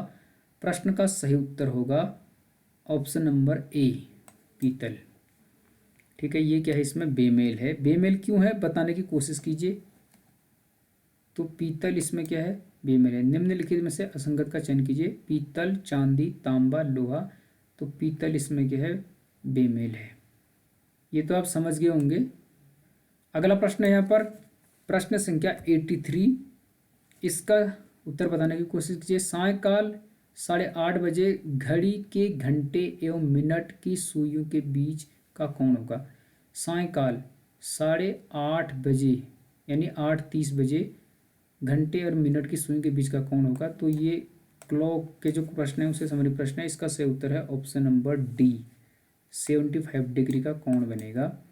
प्रश्न का सही उत्तर होगा ऑप्शन नंबर ए, पीतल। ठीक है, ये क्या है? इसमें बेमेल है। बेमेल क्यों है बताने की कोशिश कीजिए। तो पीतल इसमें क्या है? बेमेल है। निम्नलिखित में से असंगत का चयन कीजिए। पीतल, चांदी, तांबा, लोहा। तो पीतल इसमें क्या है? बेमेल है। ये तो आप समझ गए होंगे। अगला प्रश्न है यहाँ पर प्रश्न संख्या 83। इसका उत्तर बताने की कोशिश कीजिए। सायंकाल 8:30 बजे घड़ी के घंटे एवं मिनट की सुइयों के बीच का कौन होगा? सायंकाल 8:30 बजे यानी 8:30 बजे घंटे और मिनट की सुई के बीच का कौन होगा? तो ये क्लॉक के जो प्रश्न है उसे संबंधित प्रश्न है। इसका सही उत्तर है ऑप्शन नंबर डी, 75 डिग्री का कोण बनेगा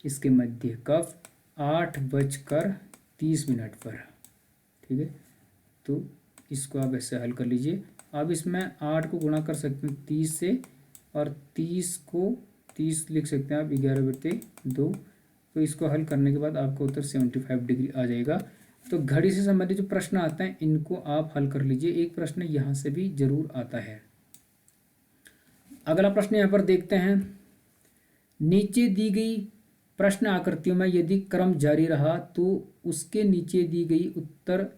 इसके मध्य। कब? 8:30 पर। ठीक है, तो इसको आप ऐसे हल कर लीजिए। अब इसमें 8 को गुणा कर सकते हैं 30 से, और 30 को 30 लिख सकते हैं आप 11/2। तो इसको हल करने के बाद आपका उत्तर 75 डिग्री आ जाएगा। तो घड़ी से संबंधित जो प्रश्न आते हैं इनको आप हल कर लीजिए। एक प्रश्न यहाँ से भी जरूर आता है। अगला प्रश्न यहाँ पर देखते हैं। नीचे दी गई प्रश्न आकृतियों में यदि क्रम जारी रहा तो उसके नीचे दी गई उत्तर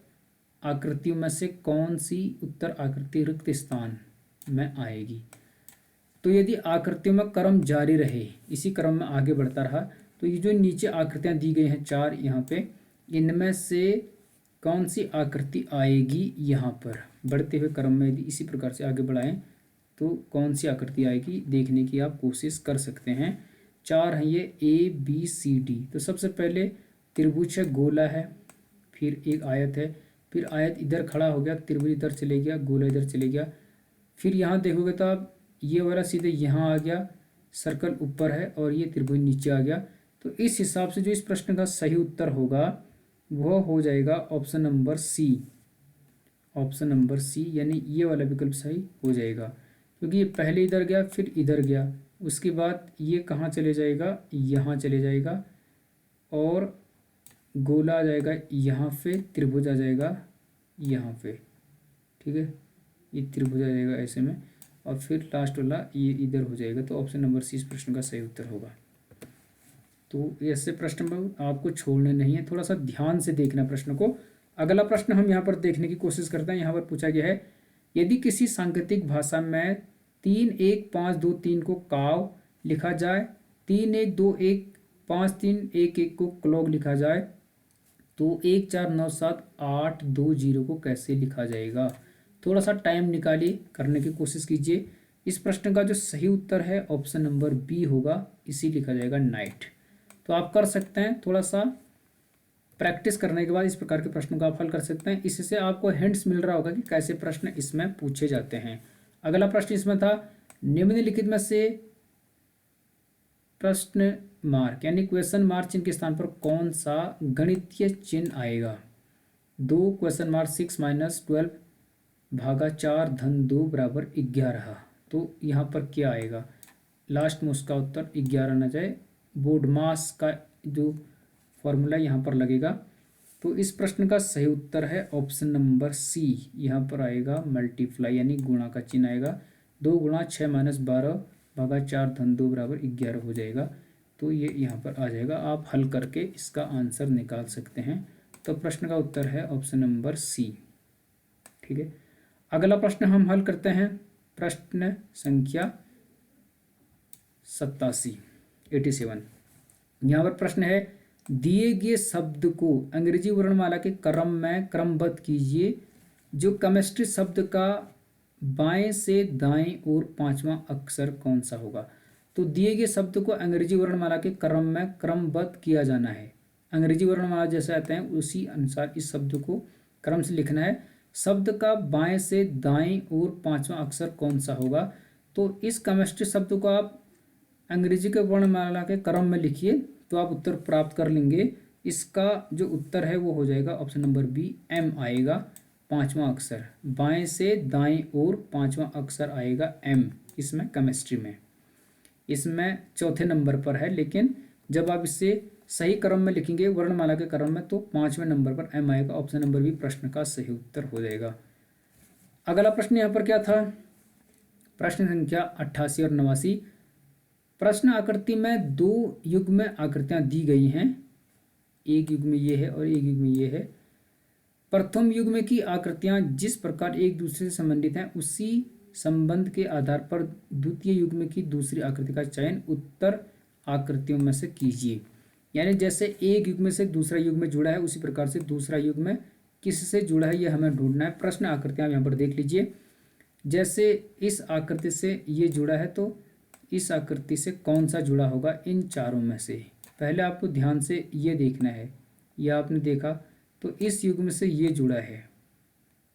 आकृतियों में से कौन सी उत्तर आकृति रिक्त स्थान में आएगी? तो यदि आकृतियों में क्रम जारी रहे, इसी क्रम में आगे बढ़ता रहा, तो ये जो नीचे आकृतियां दी गई हैं 4 यहाँ पे, इनमें से कौन सी आकृति आएगी यहाँ पर? बढ़ते हुए क्रम में यदि इसी प्रकार से आगे बढ़ाएं तो कौन सी आकृति आएगी देखने की आप कोशिश कर सकते हैं। 4 हैं ये, ABCD। तो सबसे पहले त्रिभुज है, गोला है, फिर एक आयत है, फिर आयत इधर खड़ा हो गया, त्रिभुज इधर चले गया, गोला इधर चले गया। फिर यहाँ देखोगे तो आप ये वाला सीधे यहाँ आ गया, सर्कल ऊपर है, और ये त्रिभुज नीचे आ गया। तो इस हिसाब से जो इस प्रश्न का सही उत्तर होगा वह हो जाएगा option number C. Option number C यानी ये वाला विकल्प सही हो जाएगा, क्योंकि ये पहले इधर गया फिर इधर गया, उसके बाद ये कहाँ चले जाएगा? यहाँ चले जाएगा, और गोला आ जाएगा यहाँ पे, त्रिभुज आ जाएगा यहाँ पे। ठीक है, ये त्रिभुज आ जाएगा ऐसे में, और फिर लास्ट वाला ये इधर हो जाएगा। तो ऑप्शन नंबर सी इस प्रश्न का सही उत्तर होगा। तो ऐसे प्रश्न में आपको छोड़ने नहीं है, थोड़ा सा ध्यान से देखना प्रश्न को। अगला प्रश्न हम यहाँ पर देखने की कोशिश करते हैं। यहाँ पर पूछा गया है, यदि किसी सांकेतिक भाषा में 31523 को काव लिखा जाए, 31215311 को क्लॉक लिखा जाए, तो 1497820 को कैसे लिखा जाएगा? थोड़ा सा टाइम निकालिए, करने की कोशिश कीजिए। इस प्रश्न का जो सही उत्तर है ऑप्शन नंबर बी होगा, इसी लिखा जाएगा नाइट। तो आप कर सकते हैं, थोड़ा सा प्रैक्टिस करने के बाद इस प्रकार के प्रश्नों को आप हल कर सकते हैं। इससे आपको हिंट्स मिल रहा होगा कि कैसे प्रश्न इसमें पूछे जाते हैं। अगला प्रश्न इसमें था, निम्नलिखित में से प्रश्न मार्क यानी क्वेश्चन मार्क चिन्ह के स्थान पर कौन सा गणितीय चिन्ह आएगा? 2 क्वेश्चन मार्क 6 - 12 भागा 4 धन 2 बराबर 11। तो यहाँ पर क्या आएगा? लास्ट में उसका उत्तर 11 ना जाए, बोर्ड मास का जो फॉर्मूला यहाँ पर लगेगा। तो इस प्रश्न का सही उत्तर है ऑप्शन नंबर सी। यहाँ पर आएगा मल्टीप्लाई यानी गुणा का चिन्ह आएगा। 2 गुणा 6 - 12 भागा 4 धन 2 बराबर 11 हो जाएगा। तो ये यहाँ पर आ जाएगा। आप हल करके इसका आंसर निकाल सकते हैं। तो प्रश्न का उत्तर है ऑप्शन नंबर सी। ठीक है, अगला प्रश्न हम हल करते हैं। प्रश्न संख्या 87 यहाँ पर प्रश्न है, दिए गए शब्द को अंग्रेजी वर्णमाला के क्रम में क्रमबद्ध कीजिए। जो केमिस्ट्री शब्द का बाएं से दाएं और 5वां अक्षर कौन सा होगा? तो दिए गए शब्द को अंग्रेजी वर्णमाला के क्रम में क्रमबद्ध किया जाना है। अंग्रेजी वर्णमाला जैसे आते हैं उसी अनुसार इस शब्द को क्रम से लिखना है। शब्द का बाएं से दाएं और 5वां अक्षर कौन सा होगा? तो इस केमिस्ट्री शब्द को आप अंग्रेजी के वर्णमाला के क्रम में लिखिए तो आप उत्तर प्राप्त कर लेंगे। इसका जो उत्तर है वो हो जाएगा ऑप्शन नंबर बी, एम आएगा 5वां अक्षर। बाएं से दाएं और 5वां अक्षर आएगा एम इसमें केमिस्ट्री में। इसमें चौथे नंबर पर है, लेकिन जब आप इसे सही क्रम में लिखेंगे वर्णमाला के क्रम में तो 5वें नंबर पर एम आएगा। ऑप्शन नंबर बी प्रश्न का सही उत्तर हो जाएगा। अगला प्रश्न यहाँ पर क्या था? प्रश्न संख्या 88 और 89। प्रश्न आकृति में 2 युग्म आकृतियां दी गई हैं। एक युग्म ये है और एक युग्म ये है। प्रथम युग्म की आकृतियां जिस प्रकार एक दूसरे से संबंधित हैं उसी संबंध के आधार पर द्वितीय युग्म की दूसरी आकृति का चयन उत्तर आकृतियों में से कीजिए। यानी जैसे एक युग्म से दूसरा युग्म जुड़ा है उसी प्रकार से दूसरा युग्म किससे जुड़ा है ये हमें ढूंढना है। प्रश्न आकृतियां यहाँ पर देख लीजिए। जैसे इस आकृति से ये जुड़ा है तो इस आकृति से कौन सा जुड़ा होगा इन चारों में से? पहले आपको ध्यान से ये देखना है। यह आपने देखा तो इस युग्म से ये जुड़ा है,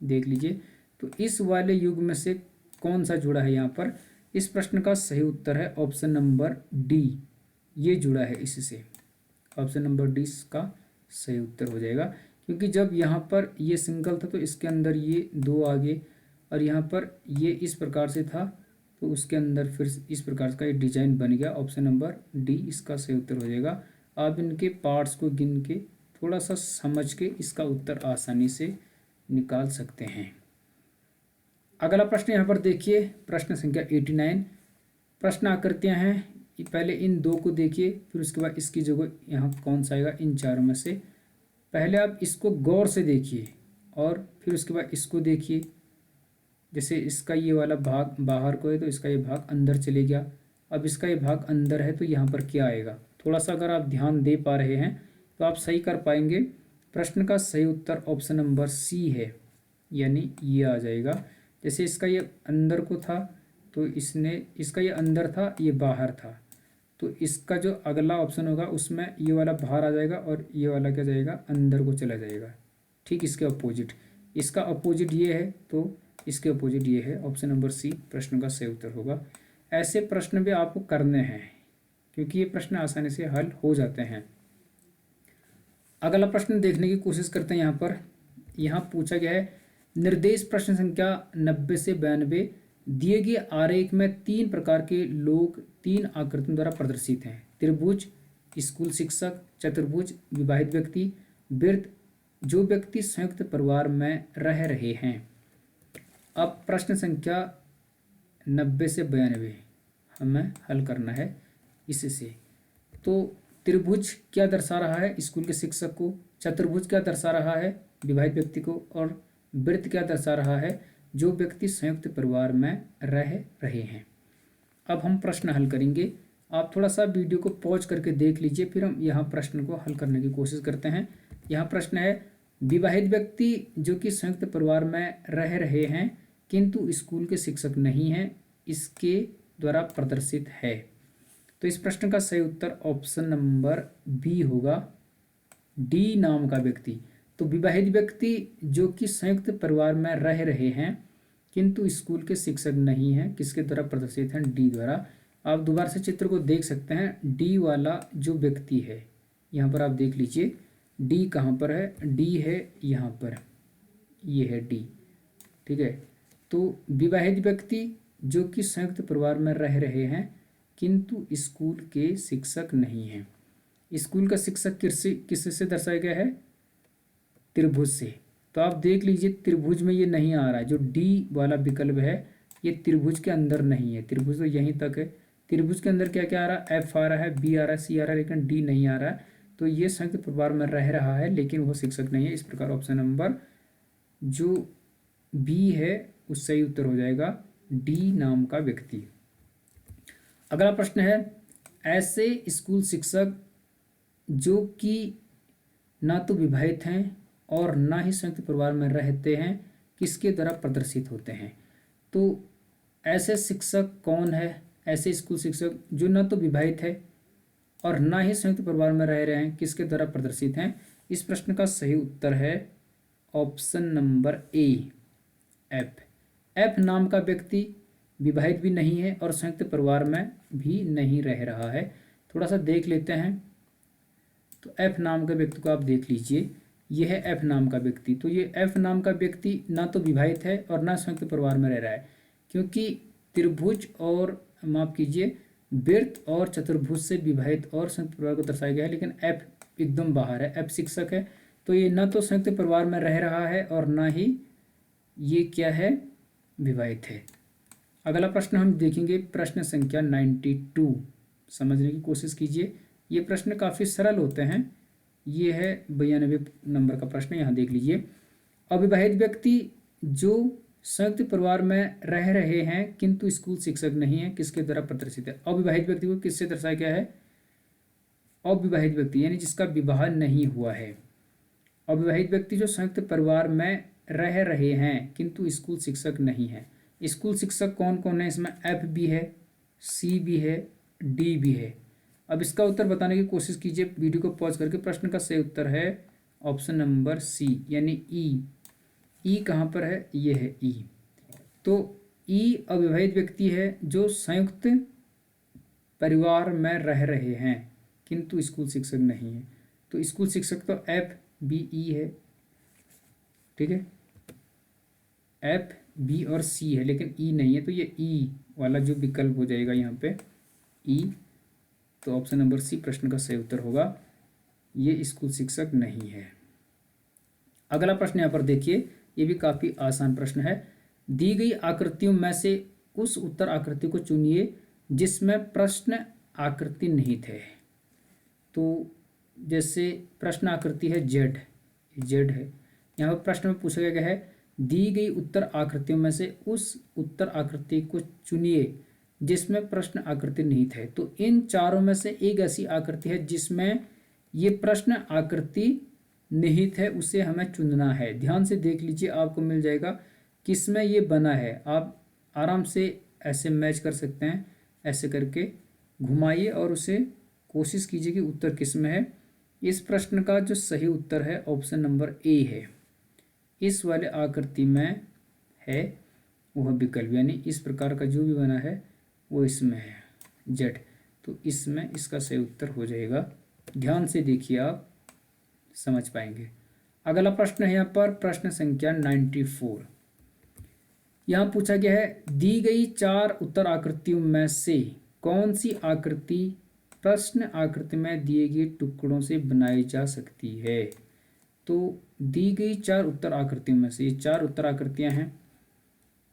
देख लीजिए। तो इस वाले युग्म से कौन सा जुड़ा है यहाँ पर? इस प्रश्न का सही उत्तर है ऑप्शन नंबर डी, ये जुड़ा है इससे। ऑप्शन नंबर डी का सही उत्तर हो जाएगा, क्योंकि जब यहाँ पर ये सिंगल था तो इसके अंदर ये 2 आ गए और यहाँ पर ये इस प्रकार से था तो उसके अंदर फिर इस प्रकार का ये डिजाइन बन गया। ऑप्शन नंबर डी इसका सही उत्तर हो जाएगा। आप इनके पार्ट्स को गिन के थोड़ा सा समझ के इसका उत्तर आसानी से निकाल सकते हैं। अगला प्रश्न यहाँ पर देखिए, प्रश्न संख्या 89। प्रश्न आकृतियाँ हैं, पहले इन 2 को देखिए, फिर उसके बाद इसकी जगह यहाँ कौन सा आएगा इन चारों में से। पहले आप इसको गौर से देखिए और फिर उसके बाद इसको देखिए। जैसे इसका ये वाला भाग बाहर को है तो इसका ये भाग अंदर चले गया। अब इसका ये भाग अंदर है तो यहाँ पर क्या आएगा? थोड़ा सा अगर आप ध्यान दे पा रहे हैं तो आप सही कर पाएंगे। प्रश्न का सही उत्तर ऑप्शन नंबर सी है, यानी ये आ जाएगा। जैसे इसका ये अंदर को था तो इसका ये अंदर था, ये बाहर था, तो इसका जो अगला ऑप्शन होगा उसमें ये वाला बाहर आ जाएगा और ये वाला क्या जाएगा अंदर को चला जाएगा। ठीक इसके अपोजिट, इसका अपोजिट ये है तो इसके अपोजिट ये है। ऑप्शन नंबर सी प्रश्न का सही उत्तर होगा। ऐसे प्रश्न भी आपको करने हैं क्योंकि ये प्रश्न आसानी से हल हो जाते हैं। अगला प्रश्न देखने की कोशिश करते हैं। यहाँ पूछा गया है, निर्देश प्रश्न संख्या 90 से 92। दिए गए आरेख में 3 प्रकार के लोग 3 आकृतियों द्वारा प्रदर्शित हैं। त्रिभुज, स्कूल शिक्षक, चतुर्भुज, विवाहित व्यक्ति, वृत्त, जो व्यक्ति संयुक्त परिवार में रह रहे हैं। अब प्रश्न संख्या 90 से 92 हमें हल करना है इससे। तो त्रिभुज क्या दर्शा रहा है? स्कूल के शिक्षक को। चतुर्भुज क्या दर्शा रहा है? विवाहित व्यक्ति को। और वृत्त क्या दर्शा रहा है? जो व्यक्ति संयुक्त परिवार में रह रहे हैं। अब हम प्रश्न हल करेंगे। आप थोड़ा सा वीडियो को पॉज करके देख लीजिए, फिर हम यहाँ प्रश्न को हल करने की कोशिश करते हैं। यहाँ प्रश्न है, विवाहित व्यक्ति जो कि संयुक्त परिवार में रह रहे हैं किंतु स्कूल के शिक्षक नहीं हैं, इसके द्वारा प्रदर्शित है। तो इस प्रश्न का सही उत्तर ऑप्शन नंबर बी होगा, डी नाम का व्यक्ति। तो विवाहित व्यक्ति जो कि संयुक्त परिवार में रह रहे हैं किंतु स्कूल के शिक्षक नहीं हैं, किसके द्वारा प्रदर्शित हैं, डी द्वारा। आप दोबारा से चित्र को देख सकते हैं। डी वाला जो व्यक्ति है, यहाँ पर आप देख लीजिए डी कहाँ पर है, डी है यहाँ पर, ये है डी। ठीक है, तो विवाहित व्यक्ति जो कि संयुक्त परिवार में रह रहे हैं किंतु स्कूल के शिक्षक नहीं हैं। स्कूल का शिक्षक किससे दर्शाया गया है, त्रिभुज से। तो आप देख लीजिए त्रिभुज में ये नहीं आ रहा है, जो डी वाला विकल्प है ये त्रिभुज के अंदर नहीं है। त्रिभुज तो यहीं तक है, त्रिभुज के अंदर क्या क्या आ रहा है, एफ आ रहा है, बी आ रहा है, सी आ रहा है, लेकिन डी नहीं आ रहा है। तो ये संयुक्त परिवार में रह रहा है लेकिन वो शिक्षक नहीं है। इस प्रकार ऑप्शन नंबर जो बी है उस सही उत्तर हो जाएगा, डी नाम का व्यक्ति। अगला प्रश्न है, ऐसे स्कूल शिक्षक जो कि ना तो विवाहित हैं और ना ही संयुक्त परिवार में रहते हैं, किसके द्वारा प्रदर्शित होते हैं। तो ऐसे शिक्षक कौन है, ऐसे स्कूल शिक्षक जो ना तो विवाहित है और ना ही संयुक्त परिवार में रह रहे हैं, किसके द्वारा प्रदर्शित हैं। इस प्रश्न का सही उत्तर है option number A, F. F नाम का व्यक्ति विवाहित भी नहीं है और संयुक्त परिवार में भी नहीं रह रहा है। थोड़ा सा देख लेते हैं। तो एफ नाम के व्यक्ति को आप देख लीजिए, यह है एफ नाम का व्यक्ति। तो ये एफ नाम का व्यक्ति ना तो विवाहित है और ना संयुक्त परिवार में रह रहा है, क्योंकि त्रिभुज और माफ कीजिए वृत्त और चतुर्भुज से विवाहित और संयुक्त परिवार को दर्शाया गया है, लेकिन एफ एकदम बाहर है, एफ शिक्षक है। तो ये ना तो संयुक्त परिवार में रह रहा है और ना ही ये क्या है, विवाहित है। अगला प्रश्न हम देखेंगे, प्रश्न संख्या 92। समझने की कोशिश कीजिए, ये प्रश्न काफ़ी सरल होते हैं। ये है 92 नंबर का प्रश्न, यहाँ देख लीजिए। अविवाहित व्यक्ति जो संयुक्त परिवार में रह रहे हैं किंतु स्कूल शिक्षक नहीं है, किसके द्वारा प्रदर्शित है। अविवाहित व्यक्ति को किससे दर्शाया गया है, अविवाहित व्यक्ति यानी जिसका विवाह नहीं हुआ है। अविवाहित व्यक्ति जो संयुक्त परिवार में रह रहे हैं किंतु स्कूल शिक्षक नहीं है। स्कूल शिक्षक कौन कौन है, इसमें एफ भी है, सी भी है, डी भी है। अब इसका उत्तर बताने की कोशिश कीजिए वीडियो को पॉज करके। प्रश्न का सही उत्तर है ऑप्शन नंबर सी यानी ई। ई कहाँ पर है, ये है ई। तो ई अविवाहित व्यक्ति है जो संयुक्त परिवार में रह रहे हैं किंतु स्कूल शिक्षक नहीं है। तो स्कूल शिक्षक तो एफ बी ई है, ठीक है, एफ बी और सी है, लेकिन ई नहीं है। तो ये ई वाला जो विकल्प हो जाएगा यहाँ पे ई। तो ऑप्शन नंबर सी प्रश्न का सही उत्तर होगा, ये स्कूल शिक्षक नहीं है। अगला प्रश्न यहाँ पर देखिए, ये भी काफ़ी आसान प्रश्न है। दी गई आकृतियों में से उस उत्तर आकृति को चुनिए जिसमें प्रश्न आकृति निहित है। तो जैसे प्रश्न आकृति है जेड, जेड है। यहाँ पर प्रश्न में पूछा गया है, दी गई उत्तर आकृतियों में से उस उत्तर आकृति को चुनिए जिसमें प्रश्न आकृति निहित है। तो इन चारों में से एक ऐसी आकृति है जिसमें ये प्रश्न आकृति निहित है, उसे हमें चुनना है। ध्यान से देख लीजिए, आपको मिल जाएगा किसमें ये बना है। आप आराम से ऐसे मैच कर सकते हैं, ऐसे करके घुमाइए और उसे कोशिश कीजिए कि उत्तर किस में है। इस प्रश्न का जो सही उत्तर है ऑप्शन नंबर ए है, इस वाले आकृति में है वह विकल्प, यानी इस प्रकार का जो भी बना है वो इसमें है जेड। तो इसमें इसका सही उत्तर हो जाएगा। ध्यान से देखिए, आप समझ पाएंगे। अगला प्रश्न है यहाँ पर प्रश्न संख्या 94। यहाँ पूछा गया है, दी गई चार उत्तर आकृतियों में से कौन सी आकृति प्रश्न आकृति में दिए गए टुकड़ों से बनाई जा सकती है। तो दी गई चार उत्तर आकृतियों में से, ये चार उत्तर आकृतियां हैं,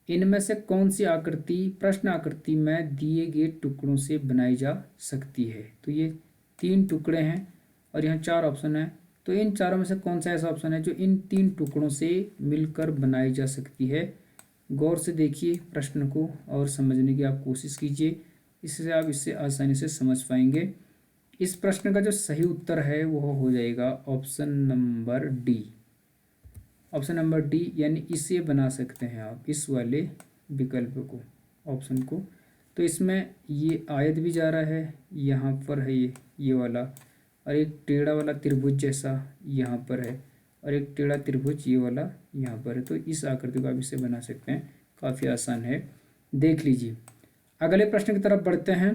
इनमें से कौन सी आकृति प्रश्न आकृति में दिए गए टुकड़ों से बनाई जा सकती है। तो ये तीन टुकड़े हैं और यहाँ चार ऑप्शन है। तो इन चारों में से कौन सा ऐसा ऑप्शन है जो इन तीन टुकड़ों से मिलकर बनाई जा सकती है, गौर से देखिए प्रश्न को और समझने की आप कोशिश कीजिए, इससे आप इससे आसानी से समझ पाएंगे। इस प्रश्न का जो सही उत्तर है वो हो जाएगा option number D. Option number D, यानी इसे बना सकते हैं आप इस वाले विकल्प को, ऑप्शन को। तो इसमें ये आयत भी जा रहा है, यहाँ पर है ये वाला, और एक टेढ़ा वाला त्रिभुज जैसा यहाँ पर है, और एक टेढ़ा त्रिभुज ये वाला यहाँ पर है। तो इस आकृति को आप इसे बना सकते हैं, काफ़ी आसान है, देख लीजिए। अगले प्रश्न की तरफ बढ़ते हैं।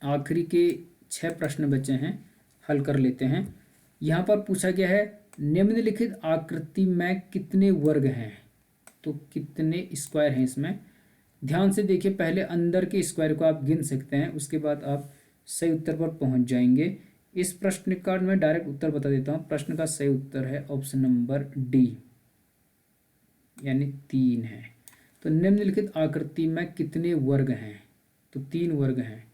आखिरी के 6 प्रश्न बचे हैं, हल कर लेते हैं। यहाँ पर पूछा गया है निम्नलिखित आकृति में कितने वर्ग हैं, तो कितने स्क्वायर हैं इसमें। ध्यान से देखिए, पहले अंदर के स्क्वायर को आप गिन सकते हैं, उसके बाद आप सही उत्तर पर पहुंच जाएंगे। इस प्रश्न का मैं डायरेक्ट उत्तर बता देता हूं। प्रश्न का सही उत्तर है ऑप्शन नंबर डी, यानी 3 है। तो निम्नलिखित आकृति में कितने वर्ग हैं, तो 3 वर्ग हैं।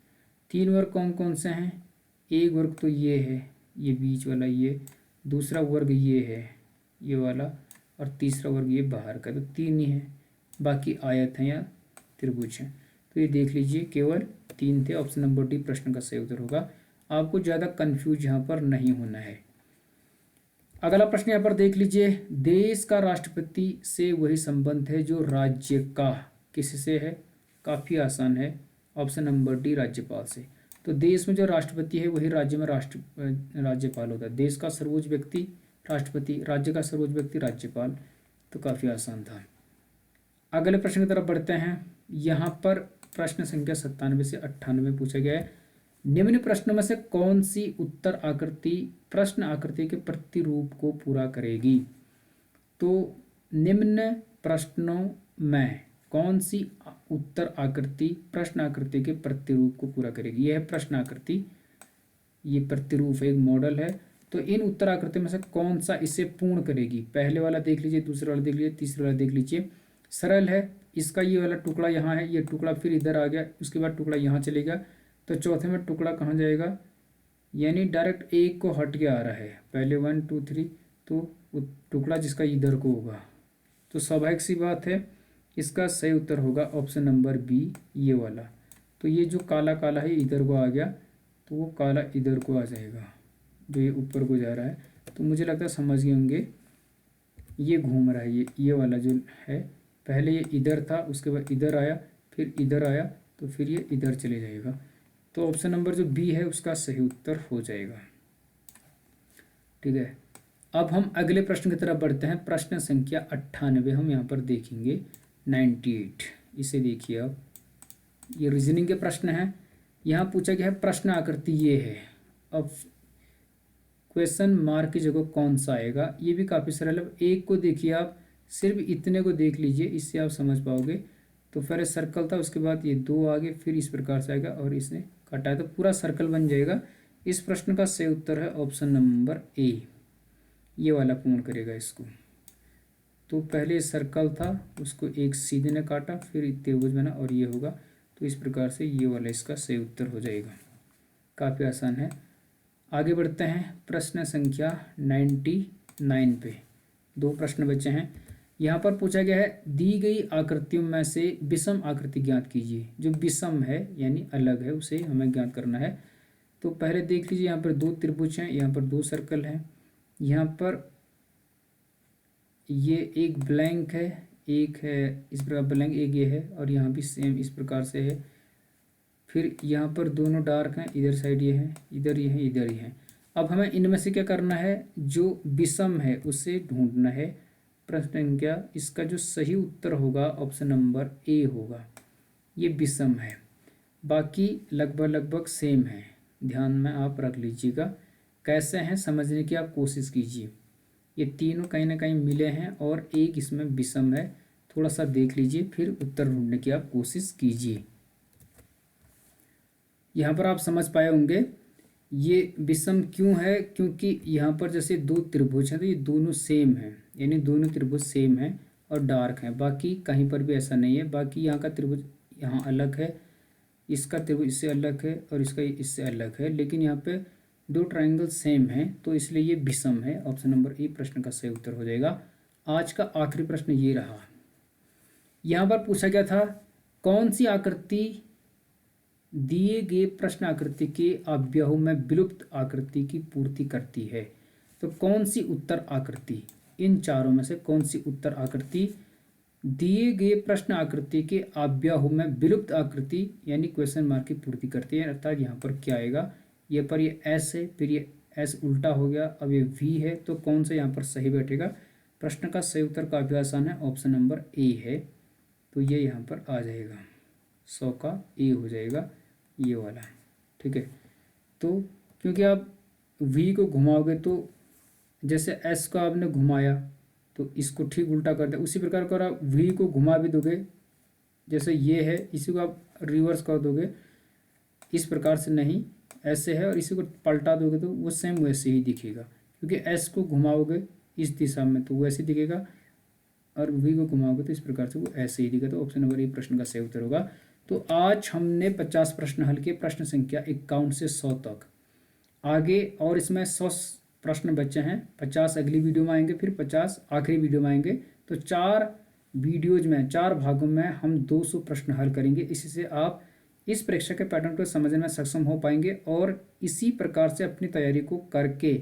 3 वर्ग कौन कौन से हैं, एक वर्ग तो ये है, ये बीच वाला, ये दूसरा वर्ग ये है ये वाला, और तीसरा वर्ग ये बाहर का। तो 3 ही है, बाकी आयत हैं या त्रिभुज हैं। तो ये देख लीजिए, केवल 3 थे। ऑप्शन नंबर डी प्रश्न का सही उत्तर होगा। आपको ज़्यादा कंफ्यूज यहाँ पर नहीं होना है। अगला प्रश्न यहाँ पर देख लीजिए, देश का राष्ट्रपति से वही संबंध है जो राज्य का किससे है। काफ़ी आसान है, ऑप्शन नंबर डी राज्यपाल से। तो देश में जो राष्ट्रपति है वही राज्य में राज्यपाल होता है। देश का सर्वोच्च व्यक्ति राष्ट्रपति, राज्य का सर्वोच्च व्यक्ति राज्यपाल। तो काफ़ी आसान था। अगले प्रश्न की तरफ बढ़ते हैं। यहाँ पर प्रश्न संख्या 97 से 98 पूछा गया है, निम्न प्रश्नों में से कौन सी उत्तर आकृति प्रश्न आकृति के प्रतिरूप को पूरा करेगी। तो निम्न प्रश्नों में कौन सी उत्तर आकृति प्रश्न आकृति के प्रतिरूप को पूरा करेगी। यह है प्रश्न आकृति, ये प्रतिरूप एक मॉडल है। तो इन उत्तर आकृति में से कौन सा इसे पूर्ण करेगी। पहले वाला देख लीजिए, दूसरा वाला देख लीजिए, तीसरा वाला देख लीजिए। सरल है, इसका ये वाला टुकड़ा यहाँ है, ये टुकड़ा फिर इधर आ गया, उसके बाद टुकड़ा यहाँ चलेगा। तो चौथे में टुकड़ा कहाँ जाएगा, यानी डायरेक्ट एक को हट के आ रहा है, पहले 1 2 3, तो टुकड़ा जिसका इधर को होगा। तो स्वाभाविक सी बात है, इसका सही उत्तर होगा ऑप्शन नंबर बी, ये वाला। तो ये जो काला काला है इधर को आ गया, तो वो काला इधर को आ जाएगा, जो ये ऊपर को जा रहा है। तो मुझे लगता है समझ गए होंगे, ये घूम रहा है, ये वाला जो है, पहले ये इधर था, उसके बाद इधर आया, फिर इधर आया, तो फिर ये इधर चले जाएगा। तो ऑप्शन नंबर जो बी है उसका सही उत्तर हो जाएगा। ठीक है, अब हम अगले प्रश्न की तरफ बढ़ते हैं। प्रश्न संख्या 98 हम यहाँ पर देखेंगे, 98। इसे देखिए आप, ये रीजनिंग के प्रश्न हैं। यहाँ पूछा गया है प्रश्न आकृति ये है, अब क्वेश्चन मार्क की जगह कौन सा आएगा। ये भी काफ़ी सरल है। एक को देखिए आप, सिर्फ इतने को देख लीजिए, इससे आप समझ पाओगे। तो पहले सर्कल था, उसके बाद ये 2 आगे, फिर इस प्रकार से आएगा, और इसने काटा है तो पूरा सर्कल बन जाएगा। इस प्रश्न का सही उत्तर है ऑप्शन नंबर ए, ये वाला पूर्ण करेगा इसको। तो पहले सर्कल था, उसको एक सीधे ने काटा, फिर त्रिभुज बना, और ये होगा। तो इस प्रकार से ये वाला इसका सही उत्तर हो जाएगा। काफ़ी आसान है। आगे बढ़ते हैं प्रश्न संख्या 99 पे। 2 प्रश्न बचे हैं। यहाँ पर पूछा गया है, दी गई आकृतियों में से विषम आकृति ज्ञात कीजिए। जो विषम है यानी अलग है, उसे हमें ज्ञात करना है। तो पहले देख लीजिए, यहाँ पर 2 त्रिभुज हैं, यहाँ पर 2 सर्कल हैं, यहाँ पर ये एक ब्लैंक है, एक है इस प्रकार ब्लैंक, एक ये है, और यहाँ भी सेम इस प्रकार से है। फिर यहाँ पर दोनों डार्क हैं, इधर साइड ये है, इधर ये है, इधर ये है। अब हमें इनमें से क्या करना है, जो विषम है उसे ढूंढना है। प्रश्न संख्या, इसका जो सही उत्तर होगा ऑप्शन नंबर ए होगा, ये विषम है। बाकी लगभग सेम है, ध्यान में आप रख लीजिएगा। कैसे हैं समझने की आप कोशिश कीजिए। ये तीनों कहीं ना कहीं मिले हैं, और एक इसमें विषम है। थोड़ा सा देख लीजिए, फिर उत्तर ढूंढने की आप कोशिश कीजिए। यहाँ पर आप समझ पाए होंगे ये विषम क्यों है, क्योंकि यहाँ पर जैसे 2 त्रिभुज हैं, तो ये दोनों सेम हैं, यानी दोनों त्रिभुज सेम हैं और डार्क हैं। बाकी कहीं पर भी ऐसा नहीं है। बाकी यहाँ का त्रिभुज यहाँ अलग है, इसका त्रिभुज इससे अलग है, और इसका इससे अलग है, लेकिन यहाँ पे 2 ट्राइंगल सेम हैं, तो इसलिए ये विषम है। ऑप्शन नंबर ए प्रश्न का सही उत्तर हो जाएगा। आज का आखिरी प्रश्न ये रहा, यहाँ पर पूछा गया था कौन सी आकृति दिए गए प्रश्न आकृति के अवयव में विलुप्त आकृति की पूर्ति करती है। तो कौन सी उत्तर आकृति, इन चारों में से कौन सी उत्तर आकृति दिए गए प्रश्न आकृति के अवयव में विलुप्त आकृति यानी क्वेश्चन मार्क की पूर्ति करती है। अर्थात यहाँ पर क्या आएगा, ये पर ये एस है, फिर ये एस उल्टा हो गया, अब ये वी है, तो कौन सा यहाँ पर सही बैठेगा। प्रश्न का सही उत्तर काफी आसान है, ऑप्शन नंबर ए है। तो ये यहाँ पर आ जाएगा 100 का ए हो जाएगा ये वाला। ठीक है, तो क्योंकि आप वी को घुमाओगे तो जैसे एस को आपने घुमाया तो इसको ठीक उल्टा कर दे, उसी प्रकार अगर आप वी को घुमा भी दोगे, जैसे ये है इसी को आप रिवर्स कर दोगे इस प्रकार से, नहीं ऐसे है, और इसी को पलटा दोगे तो वो सेम वैसे ही दिखेगा, क्योंकि एस को घुमाओगे इस दिशा में तो वैसे दिखेगा, और वी को घुमाओगे तो इस प्रकार से वो ऐसे ही दिखेगा। तो ऑप्शन नंबर ए प्रश्न का सही उत्तर होगा। तो आज हमने 50 प्रश्न हल किए, प्रश्न संख्या 51 से 100 तक। आगे और इसमें 100 प्रश्न बचे हैं, 50 अगली वीडियो में आएंगे, फिर 50 आखिरी वीडियो में आएंगे। तो 4 वीडियोज में 4 भागों में हम 200 प्रश्न हल करेंगे। इसी से आप इस परीक्षा के पैटर्न को समझने में सक्षम हो पाएंगे और इसी प्रकार से अपनी तैयारी को करके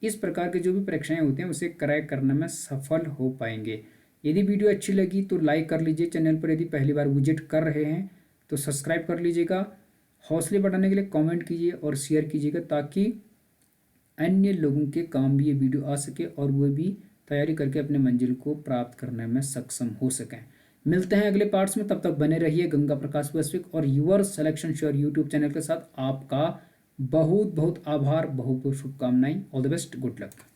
इस प्रकार के जो भी परीक्षाएं होती हैं उसे क्रैक करने में सफल हो पाएंगे। यदि वीडियो अच्छी लगी तो लाइक कर लीजिए, चैनल पर यदि पहली बार विजिट कर रहे हैं तो सब्सक्राइब कर लीजिएगा, हौसले बढ़ाने के लिए कमेंट कीजिए और शेयर कीजिएगा, ताकि अन्य लोगों के काम भी ये वीडियो आ सके और वो भी तैयारी करके अपने मंजिल को प्राप्त करने में सक्षम हो सकें। मिलते हैं अगले पार्ट्स में, तब तक बने रहिए गंगा प्रकाश वैश्विक और your selection sure YouTube channel के साथ। आपका बहुत बहुत आभार, बहुत बहुत शुभकामनाएं। All the best, good luck.